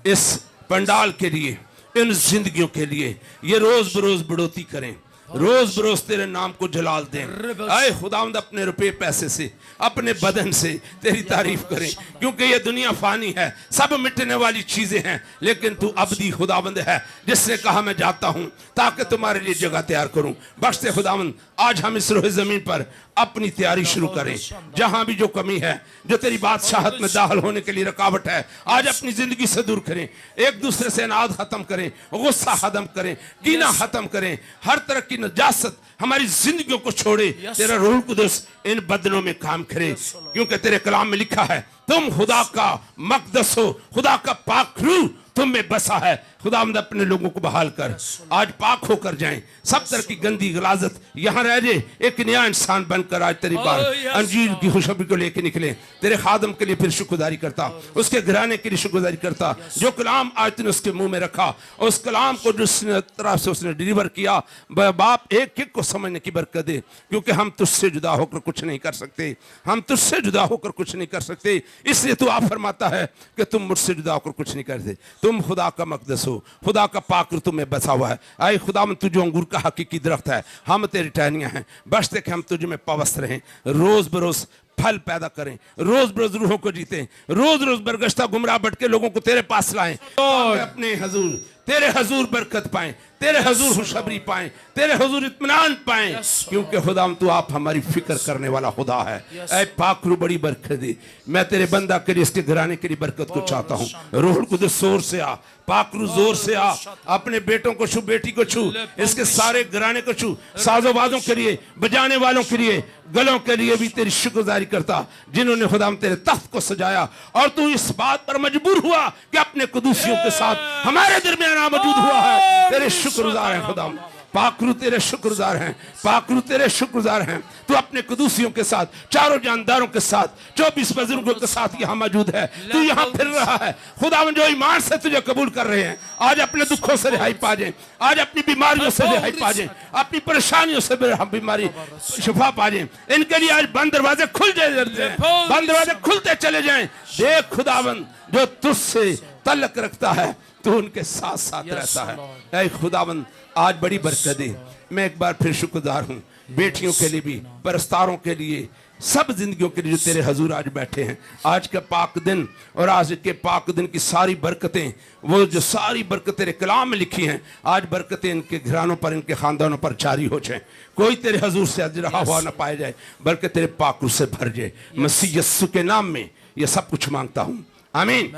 इस पंडाल के लिए, इन जिंदगियों के लिए। ये रोज बरोज बढ़ोती करें, रोज बरोज तेरे नाम को जलाल दें। आए खुदावंद, अपने रुपए पैसे से, अपने बदन से तेरी तारीफ करें, क्योंकि ये दुनिया फानी है, सब मिटने वाली चीजें हैं, लेकिन तू अबदी खुदावंद है, जिसने कहा मैं जाता हूं ताकि तुम्हारे लिए जगह तैयार करूं। बख्शते खुदावंद, आज हम इस रोहे जमीन पर अपनी तैयारी शुरू करें। जहां भी जो कमी है, जो तेरी बादशाहत में दाखिल होने के लिए रुकावट है, आज अपनी जिंदगी से दूर करें। एक दूसरे से अनाद खत्म करें, गुस्सा खत्म करें, कीना खत्म करें, हर तरह की नजासत हमारी जिंदगियों को छोड़े। तेरा रूह कुदस इन बदनों में काम करे, क्योंकि तेरे कलाम में लिखा है तुम खुदा का मकदस हो, खुदा का पाक रूह तुम में बसा है। खुदावंद अपने लोगों को बहाल कर, आज पाक होकर जाएं, सब तरह की गंदी गलाजत यहां रह जाए, एक नया इंसान बनकर आज तेरी बात अंजीर की खुशबू को लेके निकले। तेरे खादम के लिए फिर शुक्रगुजारी करता, उसके घराने के लिए शुक्रगुजारी करता, जो कलाम आज तूने उसके मुंह में रखा, उस कलाम को जिस तरह से उसने डिलीवर किया, बाप एक एक को समझने की बरकत दे, क्योंकि हम तुझसे जुदा होकर कुछ नहीं कर सकते, हम तुझसे जुदा होकर कुछ नहीं कर सकते। इसलिए तू आप फरमाता है कि तुम मुझसे जुदा होकर कुछ नहीं करते, तुम खुदा का मकदस हो, खुदा का पाक तुम में बसा हुआ है। आए खुदा में तू जो अंगूर का हकीकी दरख्त है, हम तेरी टहनियां हैं, बस देखे हम तुझ में पवस्त रहें, रोज बरोज फल पैदा करें, रोज बरोज रूहों को जीतें, रोज रोज बरगश्ता गुमराह भटके लोगों को तेरे पास लाएं, अपने हजूर तेरे हजूर बरकत पाएं, तेरे हजूर खुशखबरी पाएं, तेरे हजूर इत्मीनान पाएं, क्योंकि खुदा तू आप हमारी फिक्र करने वाला खुदा है। ऐ पाकरू बड़ी बरकत दे, मैं तेरे बंदा के लिए, इसके घराने के लिए बरकत को चाहता हूँ। रूह कुदस जोर से आ, पाकरू जोर से आ, अपने बेटों को छू, बेटी को छू, इसके सारे घराने को छू, साजोबाजों के लिए, बजाने वालों के लिए, गलों के लिए भी तेरी शुक्रगुजारी करता, जिन्होंने खुदा तेरे तख्त को सजाया, और तू इस बात पर मजबूर हुआ कि अपने कुदूसियों के साथ हमारे दरमियान मौजूद हुआ है। तेरे शुक्रगुजार हैं खुदा, पाकरू तेरे शुक्रगुजार हैं, पाकरू तेरे शुक्रगुजार हैं। तू अपने कुदूसियों के साथ, चारों जानदारों के साथ, 24 बुजुर्गों के साथ यहाँ मौजूद है। तू यहाँ फिर रहा है खुदा, जो ईमान से तुझे कबूल कर रहे हैं, आज अपने दुखों से रिहाई पा जाए, आज अपनी बीमारियों से रिहाई पा जाए, अपनी परेशानियों से बीमारी शिफा पा जाए। इनके लिए आज बंद दरवाजे खुल जाए, बंद दरवाजे खुलते चले जाएं। देख खुदावन जो तुझसे तल्लक रखता है, तू उनके साथ साथ रहता है। ऐ खुदावन आज बड़ी बरकत दे। मैं एक बार फिर शुक्रगुजार हूँ, बेटियों के लिए भी, परस्तारों के लिए, सब जिंदगियों के लिए जो तेरे हजूर आज बैठे हैं। आज का पाक दिन और आज के पाक दिन की सारी बरकतें, वो जो सारी बरकतें तेरे कलाम में लिखी हैं, आज बरकतें इनके घरानों पर, इनके खानदानों पर जारी हो जाए। कोई तेरे हजूर से आज रहा हुआ ना पाया जाए, बल्कि तेरे पाक से भर जाए। मसीह यस्सु के नाम में ये सब कुछ मांगता हूँ, आमीन।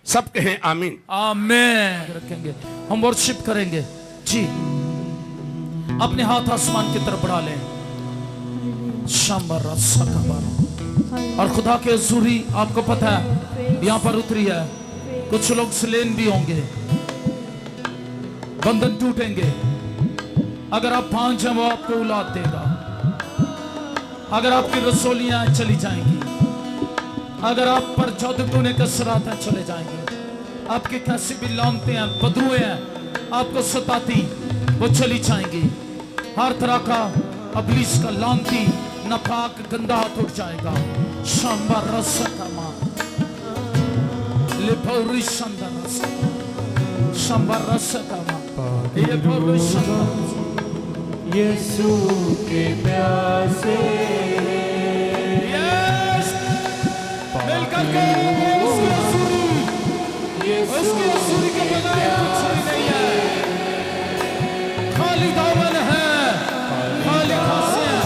सब कहें आमीन, आमीन। रखेंगे, हम वर्शिप करेंगे जी। अपने हाथ आसमान की तरफ बढ़ा लें, शंबर और खुदा के हजूरी आपको पता है यहाँ पर उतरी है। कुछ लोग स्लेन भी होंगे, बंधन टूटेंगे। अगर आप पांच हैं, वो आपको उलाद देगा। अगर आपकी रसोलियां चली जाएंगी, अगर आप पर जादूटोने कसरात चले जाएंगे, आपके कैसे भी लानते हैं, बदुए हैं आपको सताती, वो चली जाएंगी। हर तरह का अबलीस का लानती नापाक गंदा हाथ उठ जाएगा। शाम्बा रस कमा लेपौरी शाम्बा रस, शाम्बा रस कमा ये पौरी शाम्बा। यीशु के प्यासे मिलकर के उसकी असूरी के बगैर कुछ नहीं है। खाली दामन है, खाली खासे हैं,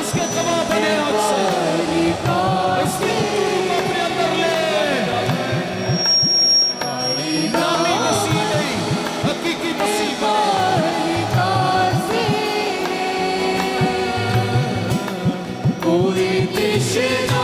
उसके गवाह बने आज से। इसकी हुकूम अपने अंदर ले, नामी मसीह नहीं, हकीकी मसीह बने। कोई तृष्णा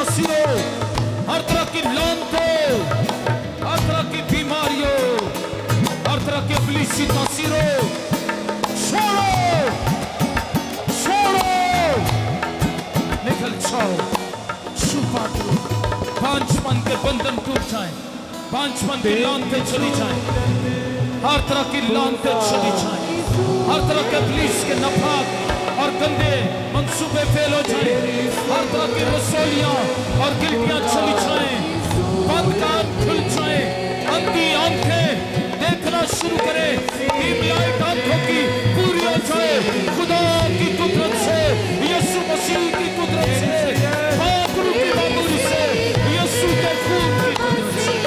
तासीरों, हर तरह की लानतों, हर तरह की बीमारियों, हर तरह की इब्लीसी तासीरों छोड़ो, छोड़ो, निकल जाओ। छुपा दो, पांचपन के बंधन टूट जाएं, पांचपन की लानतें चली जाएं, हर तरह की लानतें चली जाएं, हर तरह के इब्लीस के नफाक और गंदे मंसूबे फेल हो जाएं, हर तरह की रसोलियां और गिल्टियां चली जाएं, बंद कान खुल जाएं, अंधी आंखें देखना शुरू करें, नीमलाइट आंखों की पूरी हो जाए खुदा की कुदरत से, यीशु मसीह की कुदरत से, पाकरू की मामूली से, यीशु के खून की कुदरत से।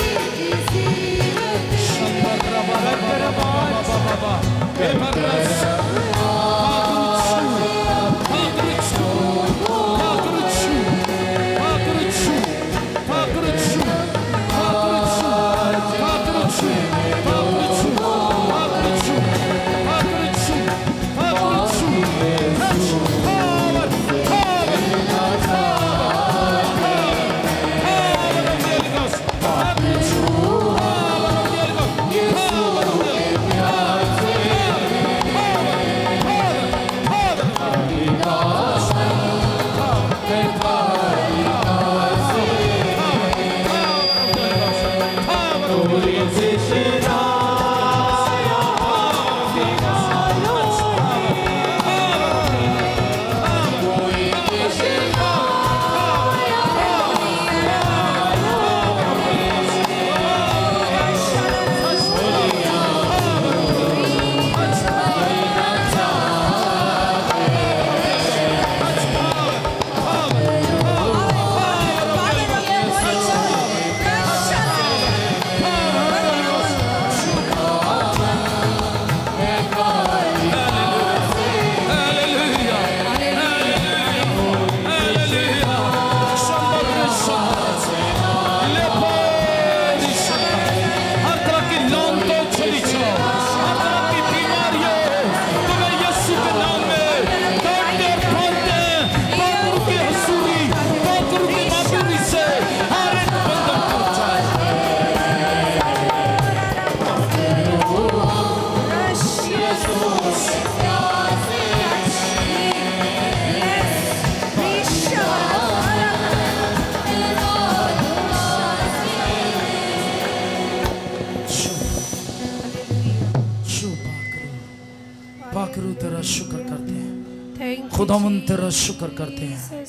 पाकरू तेरा शुक्र करते हैं, खुदावंद तेरा शुक्र करते हैं।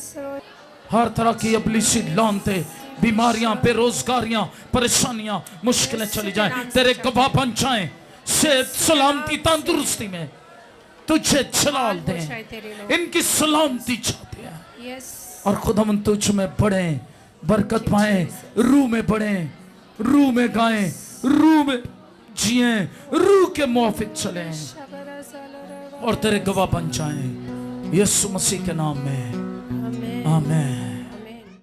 हर तरह की इब्लीसी लानते, बीमारियां, बेरोजगारियां, परेशानियां, मुश्किलें चली जाएं, तेरे गवाह बन जाएं, सेहत, सलामती, तंदुरुस्ती में तुझे जलाल दें, इनकी सलामती चाहते हैं और खुदावंद तुझ में बढ़े, बरकत पाए, रूह में बढ़े, रूह में गाएं, रूह में जिए, रूह के मुआफिक चलें और तेरे गवाह बन जाएं, यीशु मसीह के नाम में आमीन।